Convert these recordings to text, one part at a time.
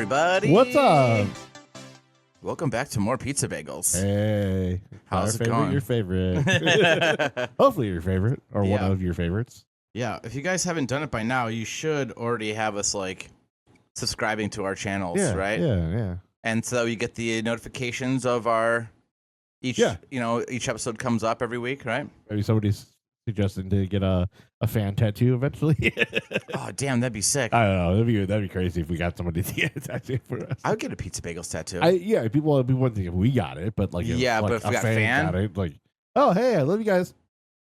everybody. What's up? Welcome back to more Pizza Bagels. Hey. How's it going? Your favorite. Hopefully your favorite or one of your favorites. Yeah, if you guys haven't done it by now, you should already have us subscribing to our channels, right? Yeah. And so you get the notifications of our each episode comes up every week, right? Maybe somebody's suggesting to get a fan tattoo eventually. Oh, damn, that'd be sick. I don't know. That'd be crazy if we got somebody to get a tattoo for us. I would get a Pizza Bagels tattoo. People wouldn't think we got it, but but if we got a fan got it, like, oh hey, I love you guys.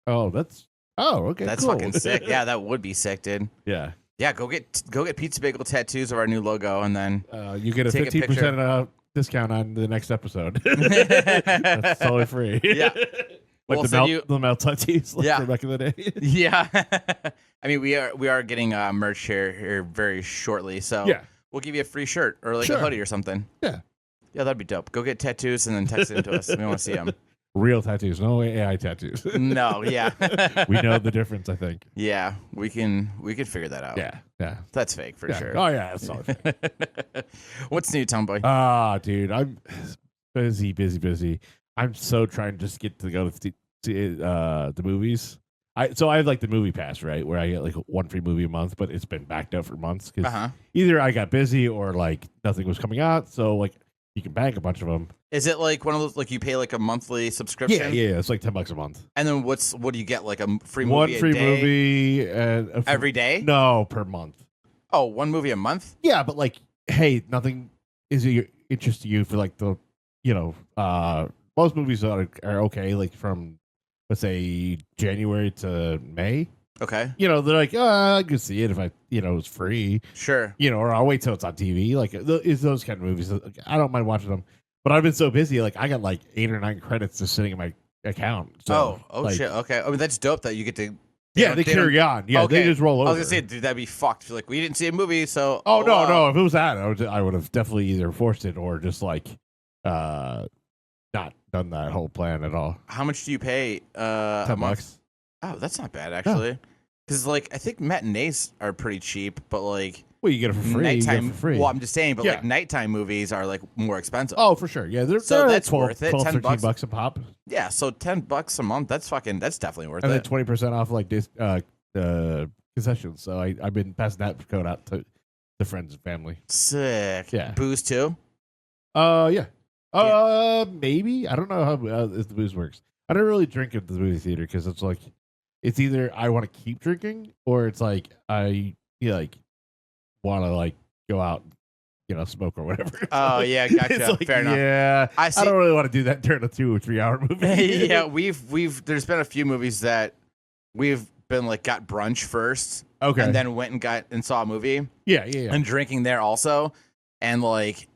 Okay, that's cool. fucking sick. Yeah, that would be sick, dude. Yeah. Yeah, go get Pizza Bagel tattoos of our new logo, and then you get a 15% discount on the next episode. That's totally free. Yeah. Like the melt tattoos from back in the day. Yeah. I mean, we are getting merch here very shortly, so we'll give you a free shirt or a hoodie or something. Yeah, that'd be dope. Go get tattoos and then text it to us. We want to see them. Real tattoos, no AI tattoos. No, yeah. We know the difference, I think. Yeah, we can figure that out. Yeah. That's fake for sure. Oh yeah, that's all fake. What's new, Tomboy? Dude, I'm busy. I'm so trying to just get to go to the movies. I have like the movie pass, right, where I get like one free movie a month, but it's been backed up for months because either I got busy or like nothing was coming out. So like you can bank a bunch of them. Is it like one of those like you pay like a monthly subscription? Yeah, it's like $10 a month. And then what do you get, like a free movie? One free movie and every day? No, per month. Oh, one movie a month? Yeah, but like, hey, nothing is of interest to you for like the most movies are okay, like from let's say January to May. Okay. They're like, I could see it if it's free. Sure. Or I'll wait till it's on TV. Like, it's those kind of movies. I don't mind watching them. But I've been so busy, like, I got like 8 or 9 credits just sitting in my account. So, shit. Okay. I mean, that's dope that you get to. They carry on. Yeah, okay. they just roll over. I was going to say, dude, that'd be fucked. If you're like, we didn't see a movie, so. Oh, no. If it was that, I would have definitely either forced it or just like, not done that whole plan at all. How much do you pay? $10. Oh, that's not bad actually. Because like I think matinees are pretty cheap, but like you get it for free. Nighttime, well, I'm just saying, but like nighttime movies are like more expensive. Oh, for sure. Yeah, they're that's 12, worth it. 12, $10 a pop. Yeah, so $10 a month. That's definitely worth it. And then 20% off like this concessions. So I've been passing that code out to the friends and family. Sick. Yeah. Booze too. Yeah. Maybe. I don't know how the booze works. I don't really drink at the movie theater because it's like it's either I want to keep drinking or it's like I want to like go out, smoke or whatever. Oh yeah, gotcha. Like, fair enough. Yeah, I don't really want to do that during a 2 or 3 hour movie. Yeah, we've there's been a few movies that we've been like got brunch first, and then went and saw a movie. Yeah, and drinking there also, and like.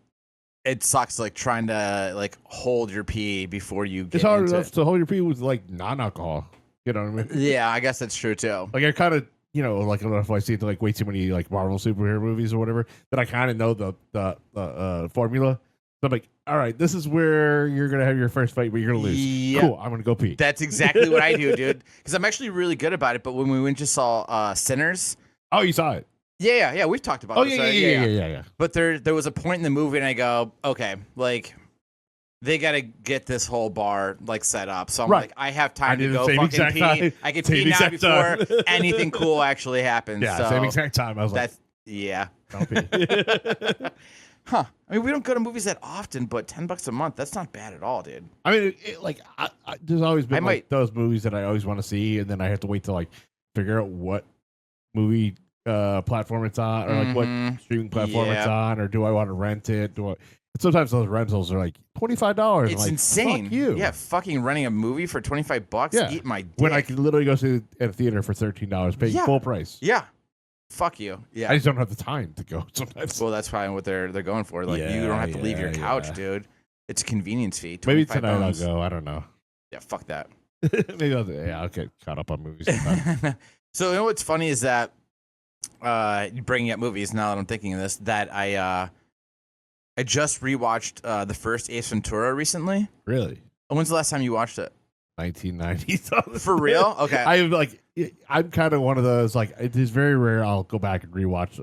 It sucks, like trying to like hold your pee before you get. It's hard enough to hold your pee with like non-alcohol. You know what I mean? Yeah, I guess that's true too. Like I kind of, like I don't know if I see like way too many like Marvel superhero movies or whatever that I kind of know the formula. So I'm like, all right, this is where you're gonna have your first fight, but you're gonna lose. Yeah. Cool, I'm gonna go pee. That's exactly what I do, dude. Because I'm actually really good about it. But when we went to saw Sinners. Oh, you saw it. Yeah, we've talked about this. Yeah. But there was a point in the movie, and I go, okay, like they got to get this whole bar like set up. So I'm like, I have time to go fucking pee. I can pee now before anything cool actually happens. Yeah, so same exact time. I was like, don't pee. Huh? I mean, we don't go to movies that often, but $10 a month, that's not bad at all, dude. I mean, there's always been those movies that I always want to see, and then I have to wait to like figure out what movie platform it's on, or like what streaming platform it's on, or do I want to rent it? Sometimes those rentals are like $25. It's like, insane. Fuck you. Yeah, fucking renting a movie for $25. Yeah. Eat my dick. When I can literally go see it at a theater for $13, paying full price. Yeah. Fuck you. Yeah. I just don't have the time to go sometimes. Well, that's probably what they're going for. Like you don't have to leave your couch, dude. It's a convenience fee. Maybe tonight I'll go. I don't know. Yeah, fuck that. Maybe I'll get caught up on movies. So you know what's funny is that bringing up movies now that I'm thinking of this, that I just rewatched the first Ace Ventura recently. Really? When's the last time you watched it? 1990s. For real? Okay. I'm kind of one of those, like, it is very rare I'll go back and rewatch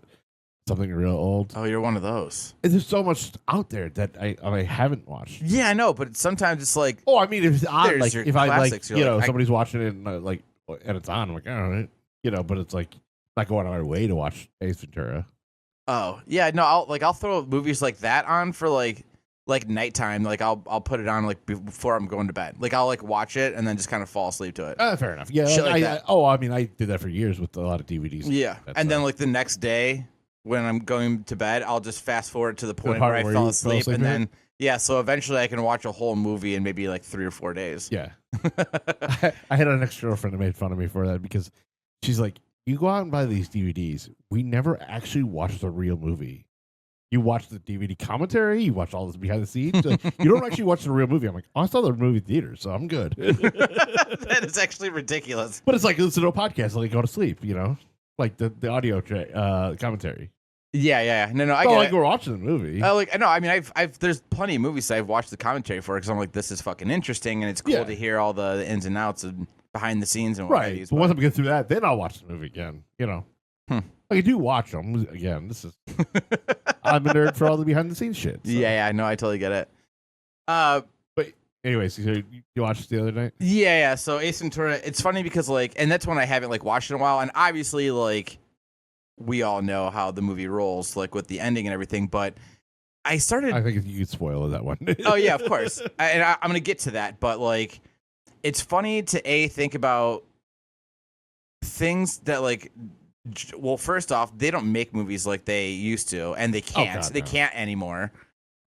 something real old. Oh, you're one of those. There's so much out there that I haven't watched. Yeah, I know, but sometimes it's like. Oh, I mean, if it's on, like if I like, like, somebody's watching it and it's on, I'm like, all right, but it's like not going on my way to watch Ace Ventura. Oh yeah, no, I'll throw movies like that on for like nighttime. Like I'll put it on like before I'm going to bed. Like I'll like watch it and then just kind of fall asleep to it. Fair enough. Yeah, I did that for years with a lot of DVDs. Yeah, and then like the next day when I'm going to bed, I'll just fast forward to the point where I fell asleep, and then so eventually I can watch a whole movie in maybe like 3 or 4 days. Yeah, I had an ex-girlfriend that made fun of me for that because she's like, "You go out and buy these DVDs. We never actually watch the real movie. You watch the DVD commentary. You watch all this behind the scenes. You don't actually watch the real movie." I'm like, "Oh, I saw the movie theater, so I'm good." That is actually ridiculous. But it's like listen to a podcast, like go to sleep. Like the audio commentary. Yeah. No, I get like we're watching the movie. I know. I mean, I've there's plenty of movies that I've watched the commentary for because I'm like, this is fucking interesting, and it's cool to hear all the ins and outs and behind the scenes and what right. But once I get through that, then I'll watch the movie again. I do watch them again. This is I'm a nerd for all the behind the scenes shit. So. Yeah, I know. I totally get it. But anyways, so you watched it the other night? Yeah. So Ace Ventura, it's funny because and that's one I haven't like watched in a while, and obviously like we all know how the movie rolls, like with the ending and everything. But I think you could spoil that one. Oh yeah, of course. I'm gonna get to that, but like it's funny to think about things that like. Well, first off, they don't make movies like they used to, and they can't. Oh, God, they can't anymore.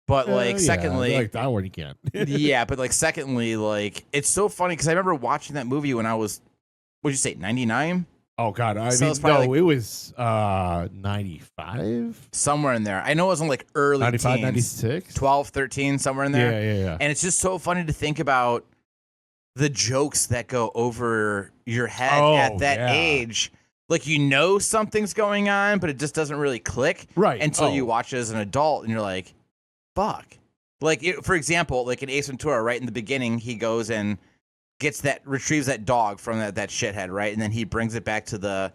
But secondly, like that one you can't. Yeah, but like secondly, like it's so funny because I remember watching that movie when I was, what'd you say, 99? Oh God, it was 95, somewhere in there. I know it wasn't like early 95, teens, 96, 12, 13, somewhere in there. Yeah. And it's just so funny to think about the jokes that go over your head at that age. Like, something's going on, but it just doesn't really click until you watch it as an adult, and you're like, fuck. Like, for example, like in Ace Ventura, right in the beginning, he goes and retrieves that dog from that shithead, right? And then he brings it back to the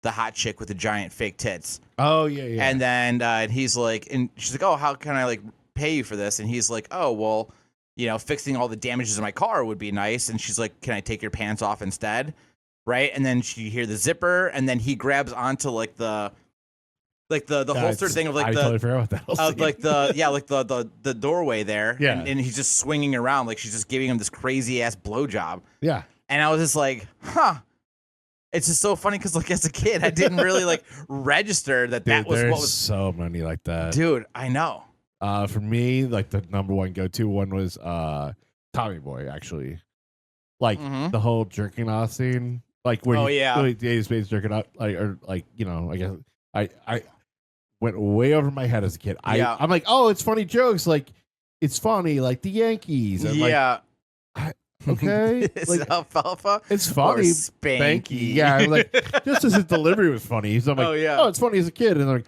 hot chick with the giant fake tits. Oh, yeah. And then he's like, and she's like, oh, how can I, like, pay you for this? And he's like, oh, well, fixing all the damages in my car would be nice. And she's like, can I take your pants off instead? Right, and then you hear the zipper, and then he grabs onto like the holster thing of like totally forgot about that. the doorway there. Yeah, and he's just swinging around like she's just giving him this crazy ass blowjob. Yeah, and I was just like, huh. It's just so funny because like as a kid, I didn't really like register that was what was so many like that. Dude, I know. For me, like the number one go-to one was Tommy Boy, actually. Like the whole jerking off scene. Like where David Spade's jerking up, I guess I went way over my head as a kid. I'm like, oh, it's funny jokes, like it's funny, like the Yankees. And okay, it's like alfalfa. It's funny, Spanky. Yeah, like just as his delivery was funny. So I'm like, oh, it's funny as a kid, and they're like,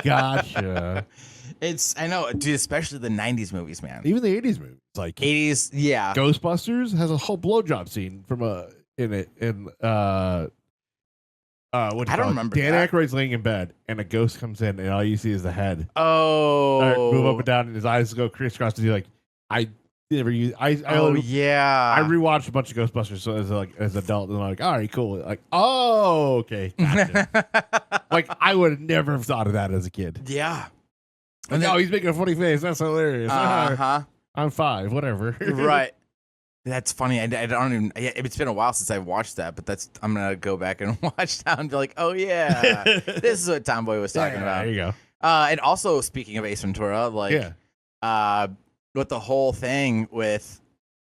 gotcha. I know, dude, especially the 90s movies, man. Even the 80s movies. Like 80s, yeah. Ghostbusters has a whole blowjob scene in it. I don't remember Dan that. Aykroyd's laying in bed, and a ghost comes in, and all you see is the head. Oh. Move up and down, and his eyes go crisscross, and you're like, I rewatched a bunch of Ghostbusters so as an adult, and I'm like, all right, cool. Like, oh, okay. Gotcha. Like, I would never have thought of that as a kid. Yeah. Like, he's making a funny face. That's hilarious. I'm 5, whatever. Right. That's funny. I don't even. It's been a while since I've watched that, but I'm gonna go back and watch that and be like, oh yeah, this is what Tomboy was talking about. There you go. And also speaking of Ace Ventura, with the whole thing with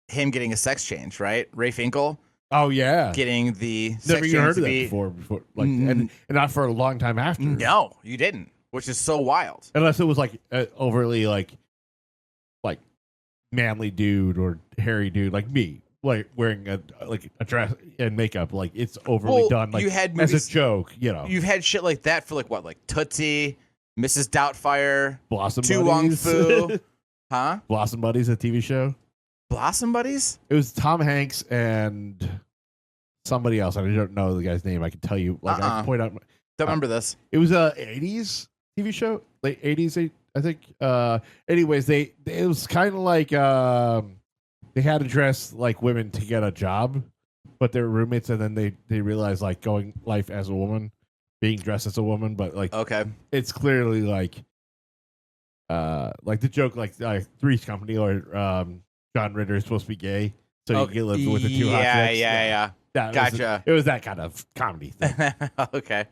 him getting a sex change, right? Ray Finkel. Oh yeah, getting the never sex even heard of that before, like, and not for a long time after. No, you didn't. Which is so wild. Unless it was like overly like manly dude or hairy dude like me, like wearing a dress and makeup, like it's overly done. Like you had movies, as a joke, You've had shit like that for like Tootsie, Mrs. Doubtfire, Blossom Tu Buddies. Wong Fu, huh? Blossom Buddies, a TV show. Blossom Buddies. It was Tom Hanks and somebody else. I don't know the guy's name. I can tell you. Like I can point out. Don't remember this. It was a 80s TV show, late 80s, I think. Anyways, it was kind of like they had to dress like women to get a job, but they were roommates, and then they realized like going life as a woman, being dressed as a woman, but like it's clearly like the joke like Three's Company or John Ritter is supposed to be gay, so you can live with the two hot chicks. Yeah. Gotcha. It was that kind of comedy thing. Okay.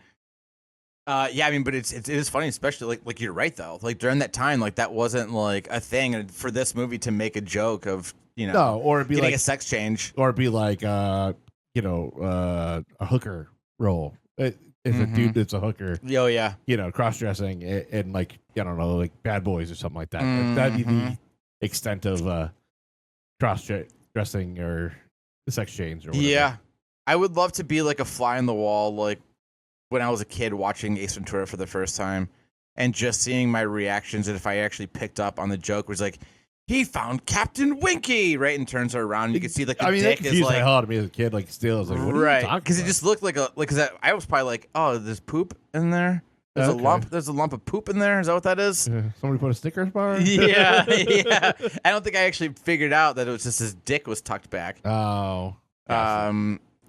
Yeah, I mean, but it is funny, especially like you're right though. Like during that time, like that wasn't like a thing, and for this movie to make a joke of or it'd be getting like a sex change, or it'd be like a hooker role. If a dude that's a hooker, oh yeah, cross dressing and like I don't know, like Bad Boys or something like that. That'd be the extent of cross dressing or the sex change or whatever. Yeah, I would love to be like a fly on the wall, like when I was a kid watching Ace Ventura for the first time and just seeing my reactions, and if I actually picked up on the joke was like, he found Captain Winky, right? And turns her around, and you can see like the dick is like, the hell out of me as a kid, like still, I was like, what are you talking because it just looked like because I was probably like, oh, there's poop in there. There's a lump. There's a lump of poop in there. Is that what that is? Somebody put a Snickers bar. Yeah. I don't think I actually figured out that it was just his dick was tucked back. Oh.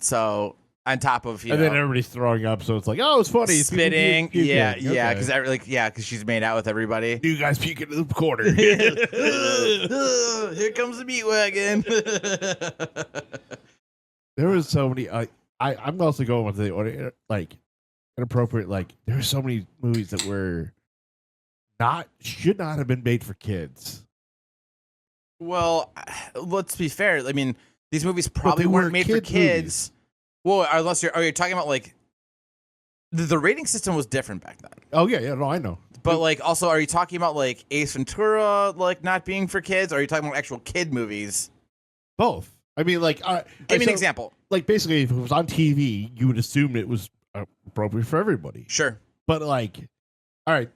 So on top of and then everybody's throwing up, so it's like, oh, it's funny, spitting, because she's made out with everybody. You guys puke into the corner. Here comes the meat wagon. There was so many. I'm also going with the order, like inappropriate. Like there were so many movies that were should not have been made for kids. Well, let's be fair. I mean, these movies probably weren't made for kids. Movies. Well, unless you're talking about like the rating system was different back then. Oh yeah, no, I know. But like, also, are you talking about like Ace Ventura, like not being for kids, or are you talking about actual kid movies? Both. I mean, like, give me an example. Like, basically, if it was on TV, you would assume it was appropriate for everybody. Sure. But like, all right,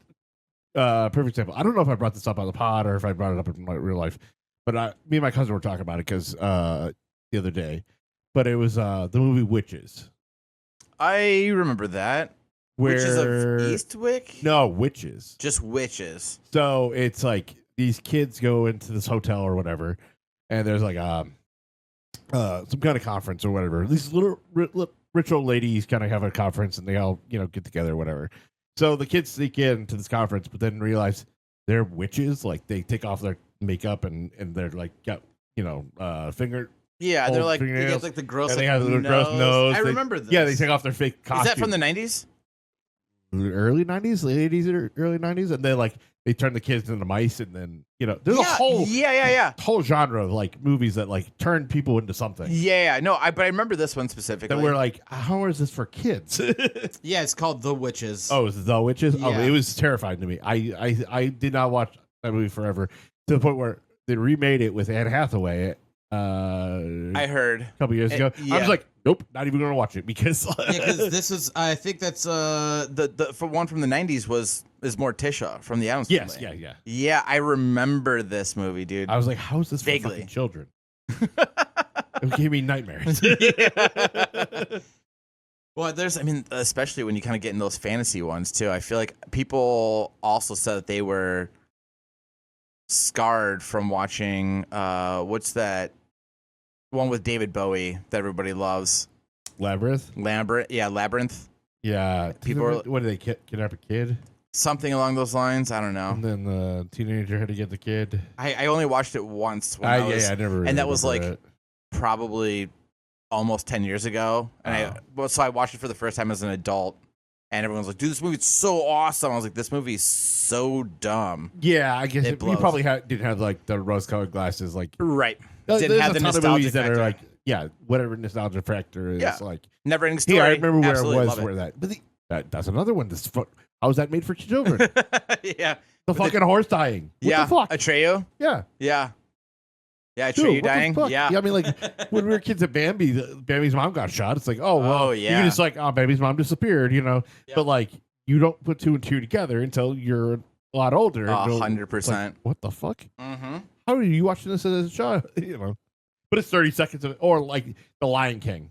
perfect example. I don't know if I brought this up on the pod or if I brought it up in my real life, but me and my cousin were talking about it because the other day. But it was the movie Witches. I remember that. Witches of Eastwick? No, Witches. Just Witches. So it's like these kids go into this hotel or whatever, and there's like some kind of conference or whatever. These little rich old ladies kind of have a conference, and they all get together or whatever. So the kids sneak into this conference, but then realize they're witches. Like they take off their makeup and they're like got finger. Yeah, they're like they get like the gross. And they have the gross nose. I remember this. Yeah, they take off their fake costume. Is that from the 90s? Early 90s, late 80s, or early 90s, and then like they turn the kids into mice, and then there's a whole whole genre of like movies that like turn people into something. Yeah, no, but I remember this one specifically. And we're like, how is this for kids? Yeah, it's called The Witches. Oh, it's The Witches. Yeah. Oh, it was terrifying to me. I did not watch that movie forever to the point where they remade it with Anne Hathaway. I heard a couple years ago. I was like, nope, not even going to watch it because this is. I think that's the for one from the 90s is Morticia from the Addams Family. Yeah. I remember this movie, dude. I was like, how is this for fucking children? It gave me nightmares. Well, especially when you kind of get in those fantasy ones too. I feel like people also said that they were scarred from watching what's that one with David Bowie that everybody loves? Labyrinth. Yeah, people. What did they kidnap a kid? Something along those lines. I don't know. And then the teenager had to get the kid. I only watched it once. I never. Really, and that was like probably almost 10 years ago. And so I watched it for the first time as an adult. And everyone's like, dude, this movie's so awesome. I was like, this movie's so dumb. Yeah, I guess you probably didn't have like the rose-colored glasses, like right. Didn't have the nostalgia factor. That are like, whatever nostalgia factor is, like never-ending story. Yeah, I remember where it was. Where that, but that's another one. How is that made for children? Yeah, the fucking horse dying. What the fuck? Atreyu. Yeah. Atreyu dying. Yeah. I mean, like when we were kids at Bambi, Bambi's mom got shot. It's like, oh well, you can just like, Bambi's mom disappeared, Yep. But like, you don't put two and two together until you're a lot older. 100%. Like, what the fuck? Mm-hmm. How are you watching this as a child? But it's 30 seconds of it, or like The Lion King.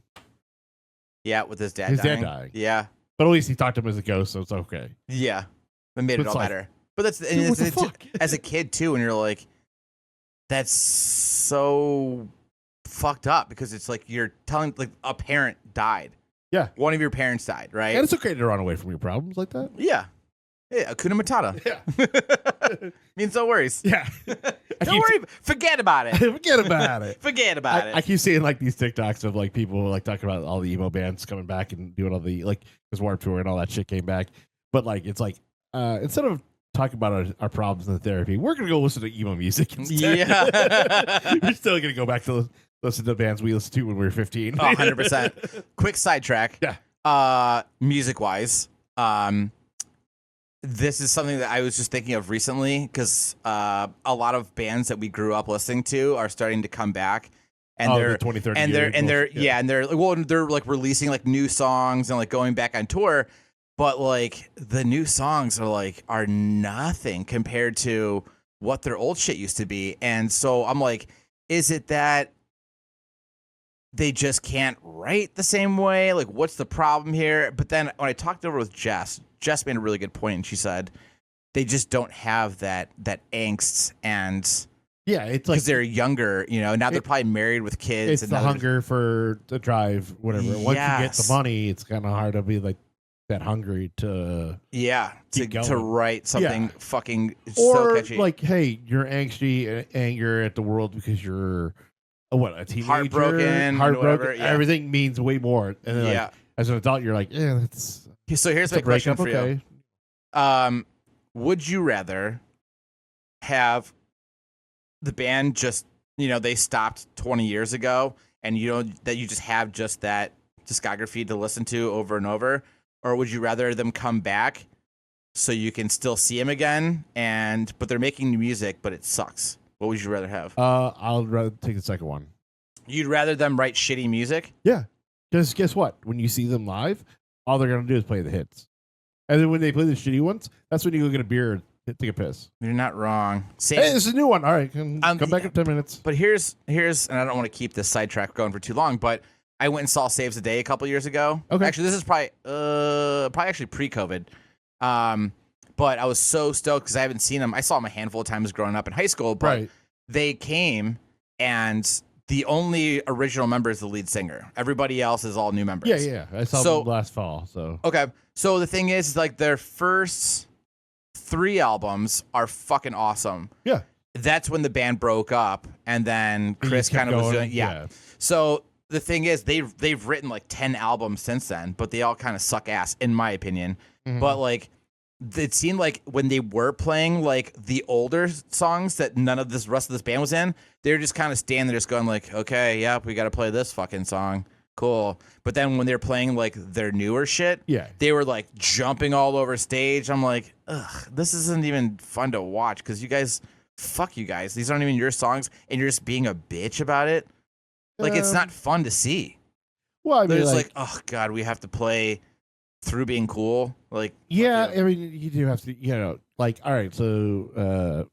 Yeah, with his dad His dying. dad dying. Yeah. But at least he talked to him as a ghost, so it's okay. Yeah. It made it all better. But that's dude, what the fuck? As a kid too, and you're like, that's so fucked up because it's like you're telling like a parent died. Yeah. One of your parents died, right? And it's okay to run away from your problems like that. Yeah. Yeah, Hakuna Matata. Yeah. Means no worries. Yeah. Don't worry. Forget about it. Forget about it. Forget about it. I keep seeing like these TikToks of like people like talking about all the emo bands coming back and doing all the like this Warped Tour and all that shit came back. But like it's like instead of talking about our problems in the therapy, we're gonna go listen to emo music instead. Yeah. We're still gonna go back to listen to bands we listened to when we were 15. 100%. Quick sidetrack. Yeah. Music wise, this is something that I was just thinking of recently because a lot of bands that we grew up listening to are starting to come back, and they're 2030 and they're like releasing like new songs and like going back on tour, but like the new songs are nothing compared to what their old shit used to be, and so I'm like, is it that they just can't write the same way? Like, what's the problem here? But then when I talked over with Jess made a really good point, and she said they just don't have that angst, and yeah, it's like because they're younger, now they're probably married with kids. It's and the hunger for the drive, whatever. Once you get Yes. the money, it's kind of hard to be like that hungry to to write something fucking or so catchy. like, hey, you're angsty, anger at the world because you're a teenager, Heartbroken, whatever, yeah. Everything means way more. And then, like, as an adult, you're like, yeah, that's. So here's my question for you. Would you rather have the band just, they stopped 20 years ago and that you just have just that discography to listen to over and over? Or would you rather them come back so you can still see them again but they're making new music, but it sucks? What would you rather have? I'll rather take the second one. You'd rather them write shitty music? Yeah. Because guess what? When you see them live, all they're going to do is play the hits. And then when they play the shitty ones, that's when you go get a beer and take a piss. You're not wrong. Hey, this is a new one. All right, come back in 10 minutes. But here's, and I don't want to keep this sidetrack going for too long, but I went and saw Saves the Day a couple years ago. Okay. Actually, this is probably actually pre-COVID. But I was so stoked because I haven't seen them. I saw them a handful of times growing up in high school, but they came and the only original member is the lead singer. Everybody else is all new members. Yeah. I saw them last fall. So okay. So the thing is, like, their first 3 albums are fucking awesome. Yeah. That's when the band broke up, and then Chris kind of was doing So the thing is, they've written like 10 albums since then, but they all kind of suck ass, in my opinion. Mm-hmm. But like, it seemed like when they were playing like the older songs that none of this rest of this band was in, they were just kind of standing there, just going like, okay, yep, we got to play this fucking song. Cool. But then when they're playing like their newer shit, they were like jumping all over stage. I'm like, ugh, this isn't even fun to watch because fuck you guys. These aren't even your songs, and you're just being a bitch about it. Like, it's not fun to see. Well, I mean, there's like, oh god, we have to play through being cool. Like, I mean, you do have to, like, all right. So,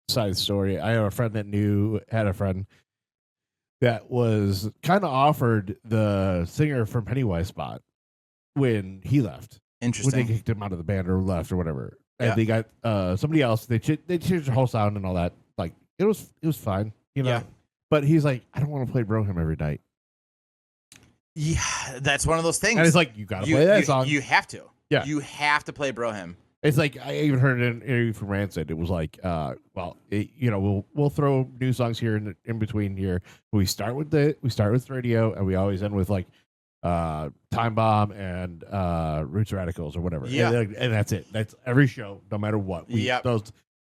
side story. I have a friend that had a friend that was kind of offered the singer from Pennywise spot when he left. Interesting. When they kicked him out of the band or left or whatever. And they got somebody else. They changed the whole sound and all that. Like, it was fine, Yeah. But he's like, I don't want to play Broham every night. Yeah, that's one of those things. And it's like, you got to play that song. You have to. Yeah. You have to play Broham. It's like, I even heard an interview from Rancid. It was like, we'll throw new songs here in between here. We start with radio, and we always end with like Time Bomb and Roots Radicals or whatever. Yeah. And that's it. That's every show, no matter what.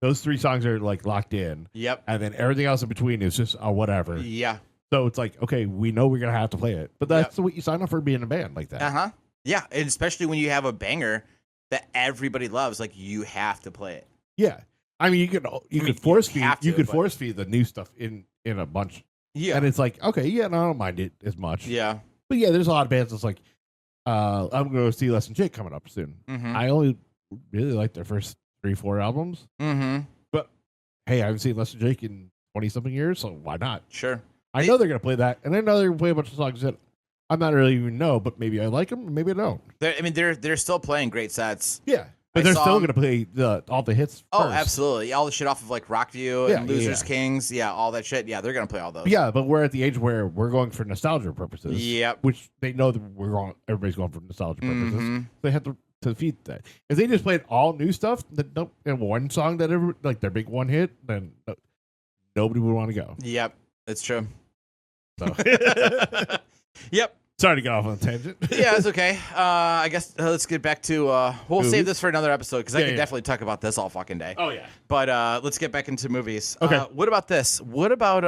Those 3 songs are like locked in. Yep. And then everything else in between is just whatever. Yeah. So it's like, okay, we know we're gonna have to play it, but that's what you sign up for, being a band like that. Yeah, and especially when you have a banger that everybody loves, like, you have to play it. Yeah, I mean, you could force feed the new stuff in a bunch. Yeah, and it's like, okay, I don't mind it as much. Yeah, but there's a lot of bands that's like, I'm going to see Less Than Jake coming up soon. Mm-hmm. I only really like their first 3-4 albums. Mm-hmm. But hey, I haven't seen Less Than Jake in 20-something years, so why not? Sure. I know they're going to play that, and I know they're going to play a bunch of songs that I'm not really even know, but maybe I like them, maybe I don't. They're still playing great sets. Yeah. But they're still going to play all the hits. Oh, first. Absolutely. All the shit off of like Rockview and Losers Kings. Yeah, all that shit. Yeah, they're going to play all those. Yeah, but we're at the age where we're going for nostalgia purposes. Yep. Which they know that everybody's going for nostalgia purposes. Mm-hmm. They have to feed that. If they just played all new stuff, and one song that like their big one hit, then nobody would want to go. Yep, it's true. So. Yep. Sorry to get off on a tangent. Yeah, it's okay. I guess let's get back to. We'll movies? Save this for another episode because I could definitely talk about this all fucking day. Oh yeah. But let's get back into movies. Okay. What about this? What about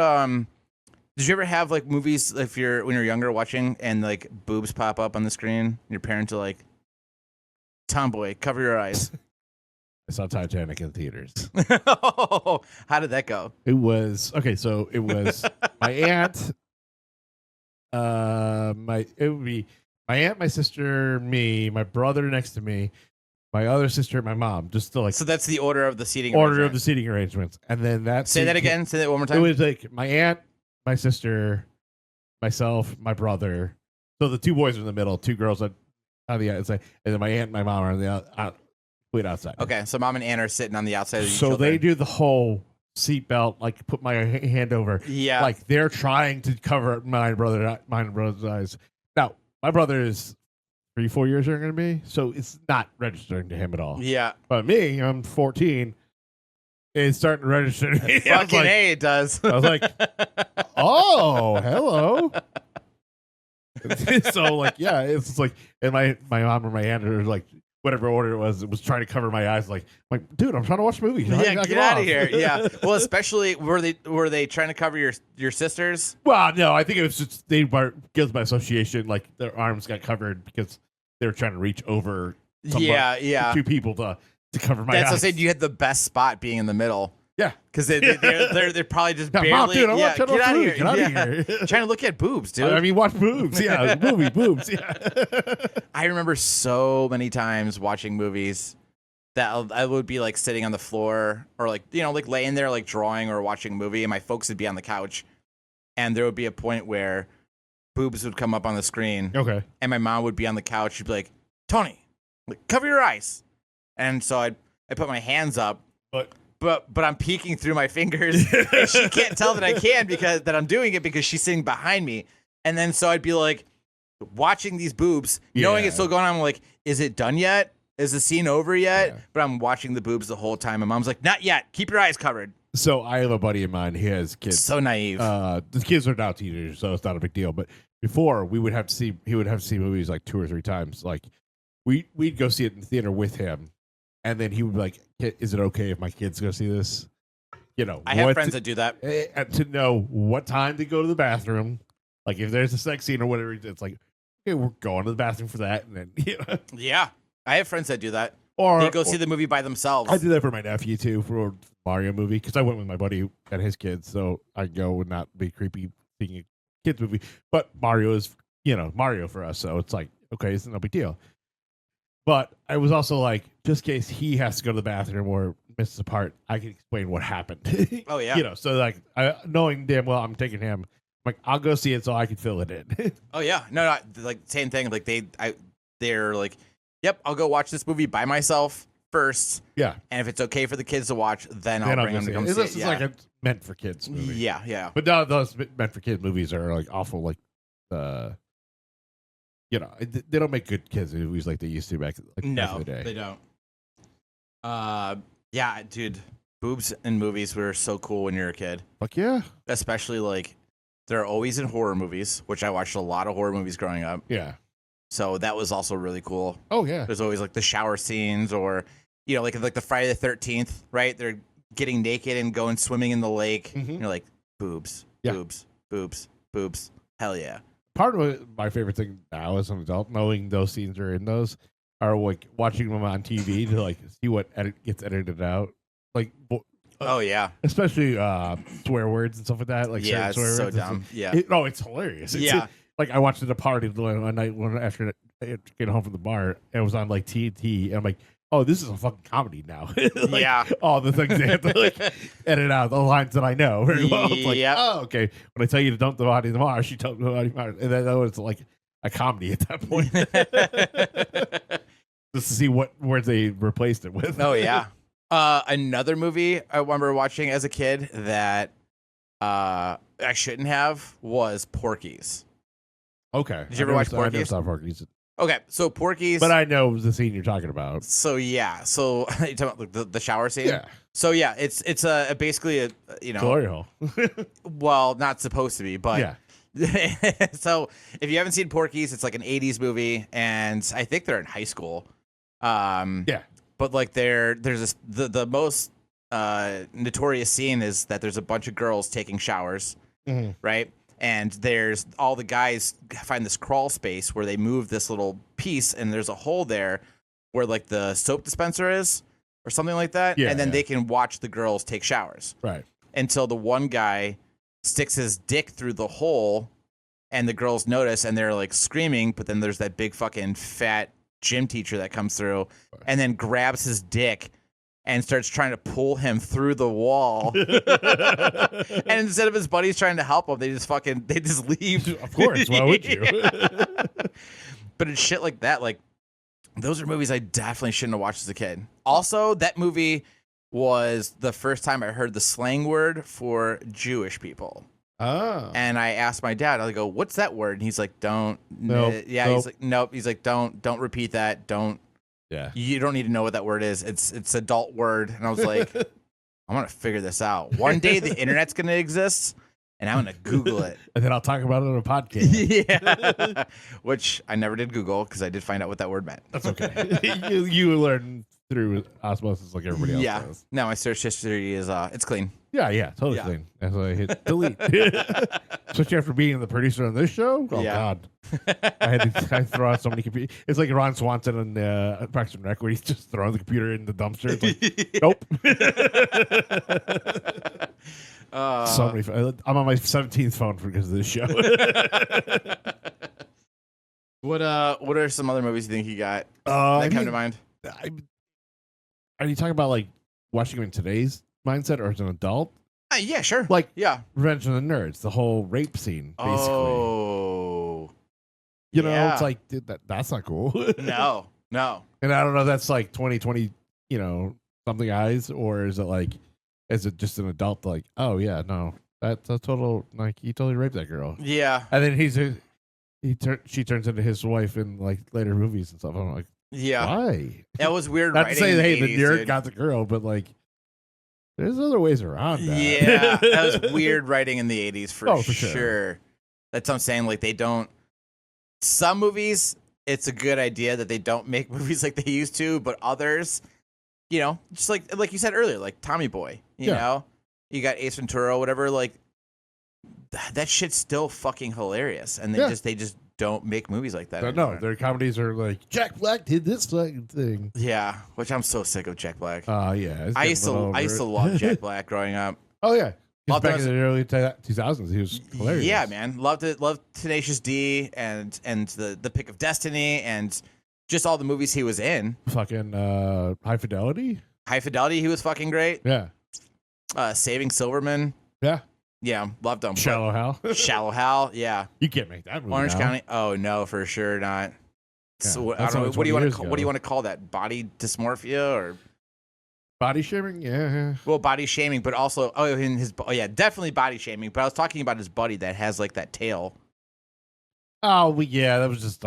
Did you ever have like movies when you're younger watching and like boobs pop up on the screen? And your parents are like, "Tomboy, cover your eyes." I saw Titanic in theaters. How did that go? It was okay. So it was my aunt. It would be my aunt, my sister, me, my brother next to me, my other sister, my mom. Just to like. So that's the order of the seating. Order of the seating arrangements, and then that. Say that again. Say that one more time. It was like my aunt, my sister, myself, my brother. So the two boys are in the middle, two girls on the outside, and then my aunt and my mom are on the outside. Okay, so mom and aunt are sitting on the outside. Of so they do the whole seatbelt, like put my hand over. Yeah, like they're trying to cover my brother's eyes. Now my brother is 3-4 years younger than me, so it's not registering to him at all. Yeah, but me, I'm 14. It's starting to register to me. Fucking A, it does. I was like, oh, hello. So like, yeah, it's like, and my mom or my aunt are like, whatever order it was trying to cover my eyes. Like, dude, I'm trying to watch movies. Yeah, get out of here. Yeah. Well, especially were they trying to cover your sisters? Well, no, I think it was just they were guilt by association. Like their arms got covered because they were trying to reach over. Two people to cover my eyes. That's what I said. You had the best spot being in the middle. Yeah, because they're probably just barely. Mom, dude, get out of here. Get out of here. Trying to look at boobs, dude. I mean, watch boobs. Yeah, movie boobs. Yeah. I remember so many times watching movies that I would be like sitting on the floor or like like laying there like drawing or watching a movie, and my folks would be on the couch, and there would be a point where boobs would come up on the screen. Okay. And my mom would be on the couch. She'd be like, "Tony, cover your eyes," and so I put my hands up, But I'm peeking through my fingers, and she can't tell that I can that I'm doing it because she's sitting behind me. And then so I'd be like watching these boobs, knowing it's still going on. I'm like, is it done yet? Is the scene over yet? Yeah. But I'm watching the boobs the whole time. And mom's like, not yet. Keep your eyes covered. So I have a buddy of mine. He has kids. So naive. The kids are now teenagers, so it's not a big deal. But before he would have to see movies like 2 or 3 times. Like we'd go see it in the theater with him. And then he would be like, is it okay if my kids go see this? I have friends that do that. To know what time to go to the bathroom. Like if there's a sex scene or whatever, it's like, okay, we're going to the bathroom for that. And then, Yeah. I have friends that do that. Or they go see the movie by themselves. I did that for my nephew too, for a Mario movie. Because I went with my buddy and his kids. So I go and not be creepy seeing a kids movie. But Mario is, Mario for us. So it's like, okay, it's no big deal. But I was also like, just in case he has to go to the bathroom or misses a part, I can explain what happened. Oh, yeah. So like, knowing damn well I'm taking him, I'm like, I'll go see it so I can fill it in. Oh, yeah. No, like, same thing. Like, they're like, yep, I'll go watch this movie by myself first. Yeah. And if it's okay for the kids to watch, then I'll bring them to come see it. This is like a meant for kids movie. Yeah, yeah. But now those meant for kids movies are like awful, like, they don't make good kids movies like they used to back in the day. They don't. Yeah, dude, boobs in movies were so cool when you were a kid. Fuck yeah. Especially like they're always in horror movies, which I watched a lot of horror movies growing up. Yeah. So that was also really cool. Oh yeah. There's always like the shower scenes, or like the Friday the 13th, right? They're getting naked and going swimming in the lake. Mm-hmm. And you're like, boobs, boobs, boobs, boobs. Hell yeah. Part of my favorite thing now as an adult, knowing those scenes are in those, are like watching them on TV to like see what gets edited out. Like, oh yeah, especially swear words and stuff like that. Like, yeah, it's so dumb. Yeah, it's hilarious. Like I watched it at a party one night after I get home from the bar, and it was on like TNT, and I'm like, oh, this is a fucking comedy now. Like, yeah. All the things they have to like edit out, the lines that I know very well. It's like, oh, okay. When I tell you to dump the body tomorrow, she dumped the body tomorrow. And then it's like, a comedy at that point. Just to see where they replaced it with. Oh yeah. Another movie I remember watching as a kid that I shouldn't have was Porky's. Okay. Did you ever watch Porky's? I never saw Porky's. Okay, so Porky's. But I know the scene you're talking about. So yeah, so you talking about the shower scene? Yeah. So yeah, it's basically a glory hole. Well, not supposed to be, but yeah. So if you haven't seen Porky's, it's like an '80s movie, and I think they're in high school. Yeah. But like there's this the most notorious scene is that there's a bunch of girls taking showers, right? And there's all the guys find this crawl space where they move this little piece, and there's a hole there where like the soap dispenser is or something like that. Yeah, and then they can watch the girls take showers. Right. Until the one guy sticks his dick through the hole, and the girls notice, and they're like screaming. But then there's that big fucking fat gym teacher that comes through, and then grabs his dick and starts trying to pull him through the wall. And instead of his buddies trying to help him, they just leave. Of course, why would you? But it's shit like that. Like, those are movies I definitely shouldn't have watched as a kid. Also, that movie was the first time I heard the slang word for Jewish people. Oh. And I asked my dad, I go, "What's that word?" And he's like, "Don't." Nope. Yeah, nope. he's like, "Nope." He's like, "Don't repeat that. Don't." Yeah. You don't need to know what that word is. It's adult word. And I was like, I'm gonna figure this out. One day the internet's gonna exist, and I'm gonna Google it. And then I'll talk about it on a podcast. Yeah. Which I never did Google because I did find out what that word meant. That's okay. you learn through osmosis like everybody else does. No, my search history is it's clean. Yeah, totally clean. That's why I hit delete. Especially after being the producer on this show. Oh God, I had to throw out so many computers. It's like Ron Swanson on Parks and Rec, where he's just throwing the computer in the dumpster. It's like, nope. So many. I'm on my 17th phone because of this show. What are some other movies you think you got that come to mind? Are you talking about like watching them in today's mindset or as an adult? Yeah, sure. Like, yeah, Revenge of the Nerds, the whole rape scene, basically. Oh, you know, it's like, dude, that's not cool. No. And I don't know if that's like 2020, something eyes, or is it just an adult like, oh yeah, no, that's a total, like, he totally raped that girl. Yeah. And then she turns into his wife in like later movies and stuff. I'm like, yeah, why? That was weird. Not to say, hey, the nerd dude. got the girl, but like, there's other ways around that. Yeah, that was weird writing in the 80s for sure. That's what I'm saying. Like, they don't. Some movies, it's a good idea that they don't make movies like they used to, but others, just like you said earlier, like Tommy Boy. You know, you got Ace Ventura, or whatever. Like, that shit's still fucking hilarious, and they just don't make movies like that anymore. No, their comedies are like, Jack Black did this fucking thing. Yeah, which I'm so sick of Jack Black. Yeah. I used to love Jack Black growing up. Oh yeah, back in the early 2000s, he was hilarious. Yeah, man, loved it. Loved Tenacious D and the Pick of Destiny and just all the movies he was in. Fucking High Fidelity. High Fidelity, he was fucking great. Yeah. Saving Silverman. Yeah. Yeah, loved him. Shallow Hal. Shallow Hal, yeah. You can't make that movie. Orange now. County. Oh no, for sure not. Yeah, So I don't know. What do you want to call that? Body dysmorphia or body shaming? Yeah. Well, body shaming, but also definitely body shaming. But I was talking about his buddy that has like that tail. Oh, yeah, that was just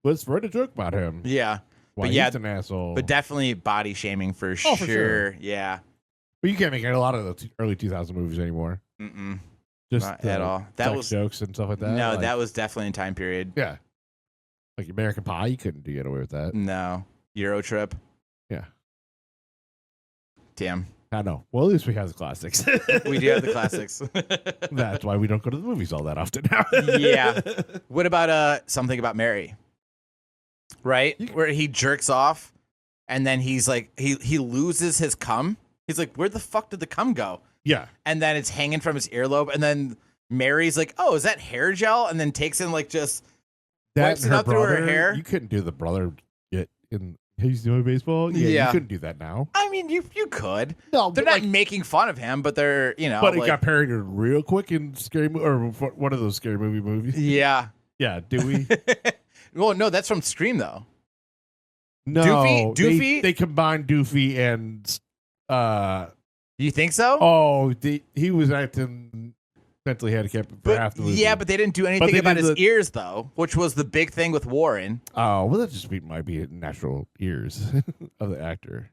let's write a joke about him. Yeah, Why he's an asshole. But definitely body shaming for sure. For sure. Yeah. But you can't make a lot of the early 2000 movies anymore. Mm-mm. Just not at all. That was jokes and stuff like that. No, that was definitely a time period. Yeah. Like American Pie, you couldn't get away with that. No. Euro Trip. Yeah. Damn. I know. Well, at least we have the classics. We do have the classics. That's why we don't go to the movies all that often now. Yeah. What about Something About Mary? Right? Where he jerks off and then he's like he loses his cum. He's like, where the fuck did the cum go? Yeah. And then it's hanging from his earlobe. And then Mary's like, oh, is that hair gel? And then takes in like just wipes it up through her hair. You couldn't do the brother yet in he's doing baseball. Yeah. You couldn't do that now. I mean, you could. No, they're not making fun of him, but they're, But it got parodied real quick in scary or one of those scary movies. Yeah. Yeah. Dewey. Well, no, that's from Scream though. No, Doofy. They combined Doofy and. You think so? Oh, he was acting mentally handicapped for half the movie. Yeah, but they didn't do anything about his ears though, which was the big thing with Warren. Oh, well, that just might be natural ears of the actor.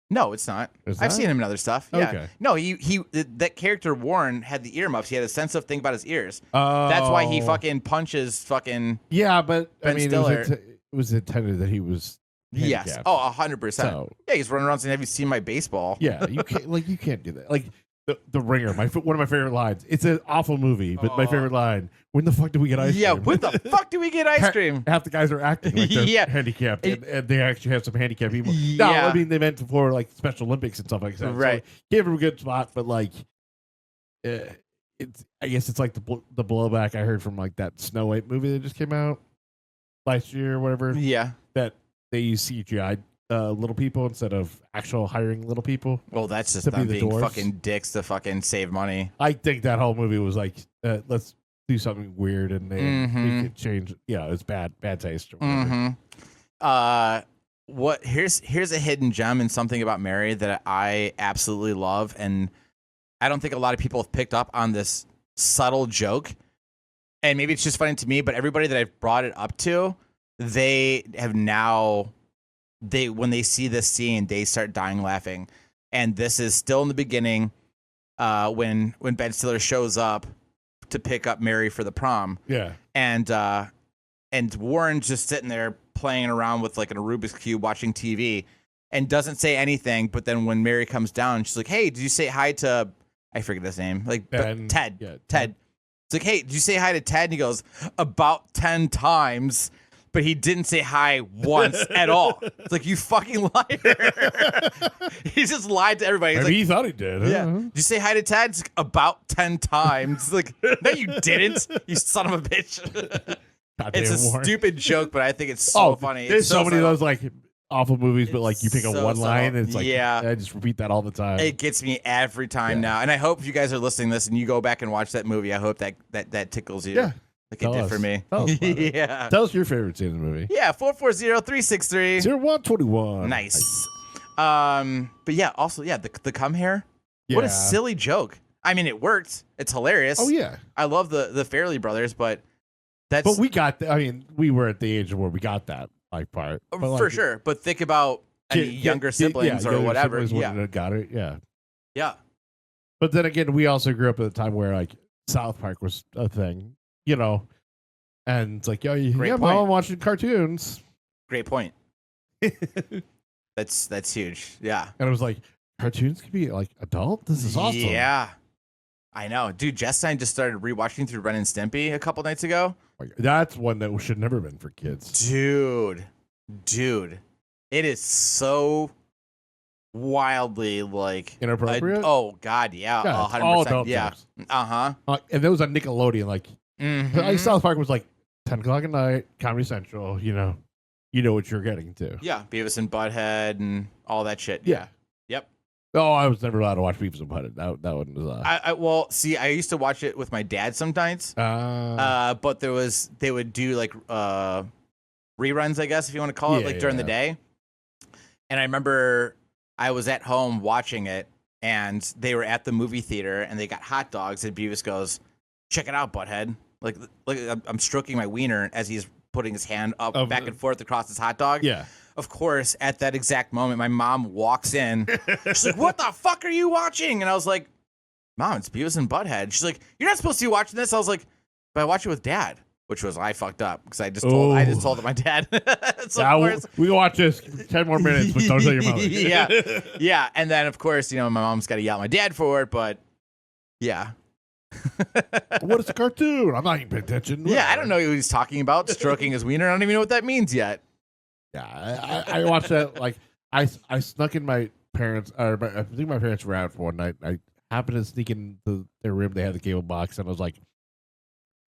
No, it's not. I've seen him in other stuff. Yeah. Okay. No, that character Warren had the earmuffs. He had a sensitive thing about his ears. Oh. That's why he fucking punches fucking. Yeah, but Ben Stiller. it was intended that he was. Yes. Oh, 100%. So, yeah, he's running around saying, "Have you seen my baseball?" Yeah, you can't do that. Like the Ringer, one of my favorite lines. It's an awful movie, but my favorite line: "When the fuck do we get ice cream?" Yeah, when the fuck do we get ice cream? Half the guys are acting like they're handicapped, and they actually have some handicapped people. No, I mean they meant for like Special Olympics and stuff like that. Right. So, gave him a good spot, but like, I guess it's like the blowback I heard from like that Snow White movie that just came out last year or whatever. Yeah. That they use CGI little people instead of actual hiring little people. Well, that's just them being fucking dicks to fucking save money. I think that whole movie was like, let's do something weird and they could change. Yeah, it's bad taste. Mm-hmm. Here's a hidden gem and something about Mary that I absolutely love, and I don't think a lot of people have picked up on this subtle joke. And maybe it's just funny to me, but everybody that I've brought it up to, they have now, when they see this scene, they start dying laughing. And this is still in the beginning, when Ben Stiller shows up to pick up Mary for the prom. Yeah. And Warren's just sitting there playing around with like a Rubik's Cube, watching TV, and doesn't say anything. But then when Mary comes down, she's like, "Hey, did you say hi to," I forget his name, like Ted. Yeah, Ted. It's like, "Hey, did you say hi to Ted?" And he goes, "About 10 times. But he didn't say hi once at all." It's like, you fucking liar. He just lied to everybody. Maybe he thought he did. Yeah. Did you say hi to Ted? It's like, about 10 times. It's like, no, you didn't. You son of a bitch. It's a stupid joke, but I think it's so funny. There's so many of those like awful movies, but like you pick up one line and it's like, I just repeat that all the time. It gets me every time now. And I hope if you guys are listening to this and you go back and watch that movie, I hope that tickles you. Yeah. Like it did for me. Yeah. Tell us your favorite scene in the movie. Yeah, 440-363-0121. Nice. But yeah, also, the come here. Yeah. What a silly joke. I mean, it worked. It's hilarious. Oh, yeah. I love the Fairley brothers, but that's... But we got... we were at the age where we got that like part. But for sure. But think about any younger siblings or whatever. Yeah. Got it. Yeah. Yeah. But then again, we also grew up at a time where like South Park was a thing. You know, and it's like, mom, I'm watching cartoons. Great point. That's huge. Yeah. And I was like, cartoons can be like adult? This is awesome. Yeah. I know. Dude, Jess and I just started rewatching through Ren and Stimpy a couple nights ago. That's one that should never have been for kids. Dude. It is so wildly like inappropriate. Oh God, yeah, 100%. Yeah. And that was on Nickelodeon, like. Mm-hmm. South Park was like 10 o'clock at night, Comedy Central, you know what you're getting to. Yeah, Beavis and Butthead and all that shit. Yeah. Yep. Oh, I was never allowed to watch Beavis and Butthead. That one was. I used to watch it with my dad sometimes. But they would do like reruns, I guess if you want to call it, during the day. And I remember I was at home watching it, and they were at the movie theater, and they got hot dogs, and Beavis goes, "Check it out, Butthead." Like I'm stroking my wiener as he's putting his hand up back and forth across his hot dog. Yeah. Of course, at that exact moment, my mom walks in. She's like, "What the fuck are you watching?" And I was like, "Mom, it's Beavis and Butthead." She's like, "You're not supposed to be watching this." I was like, "But I watch it with Dad," which was I fucked up because I just told it my dad. So we can watch this 10 more minutes, but don't tell your mother. Yeah. And then of course, my mom's got to yell at my dad for it, but yeah. What is a cartoon? I'm not even paying attention. Yeah, I don't know what he's talking about. Stroking his wiener. I don't even know what that means yet. Yeah, I watched that. Like, I snuck in my parents. I think my parents were out for one night. I happened to sneak into their room. They had the cable box, and I was like,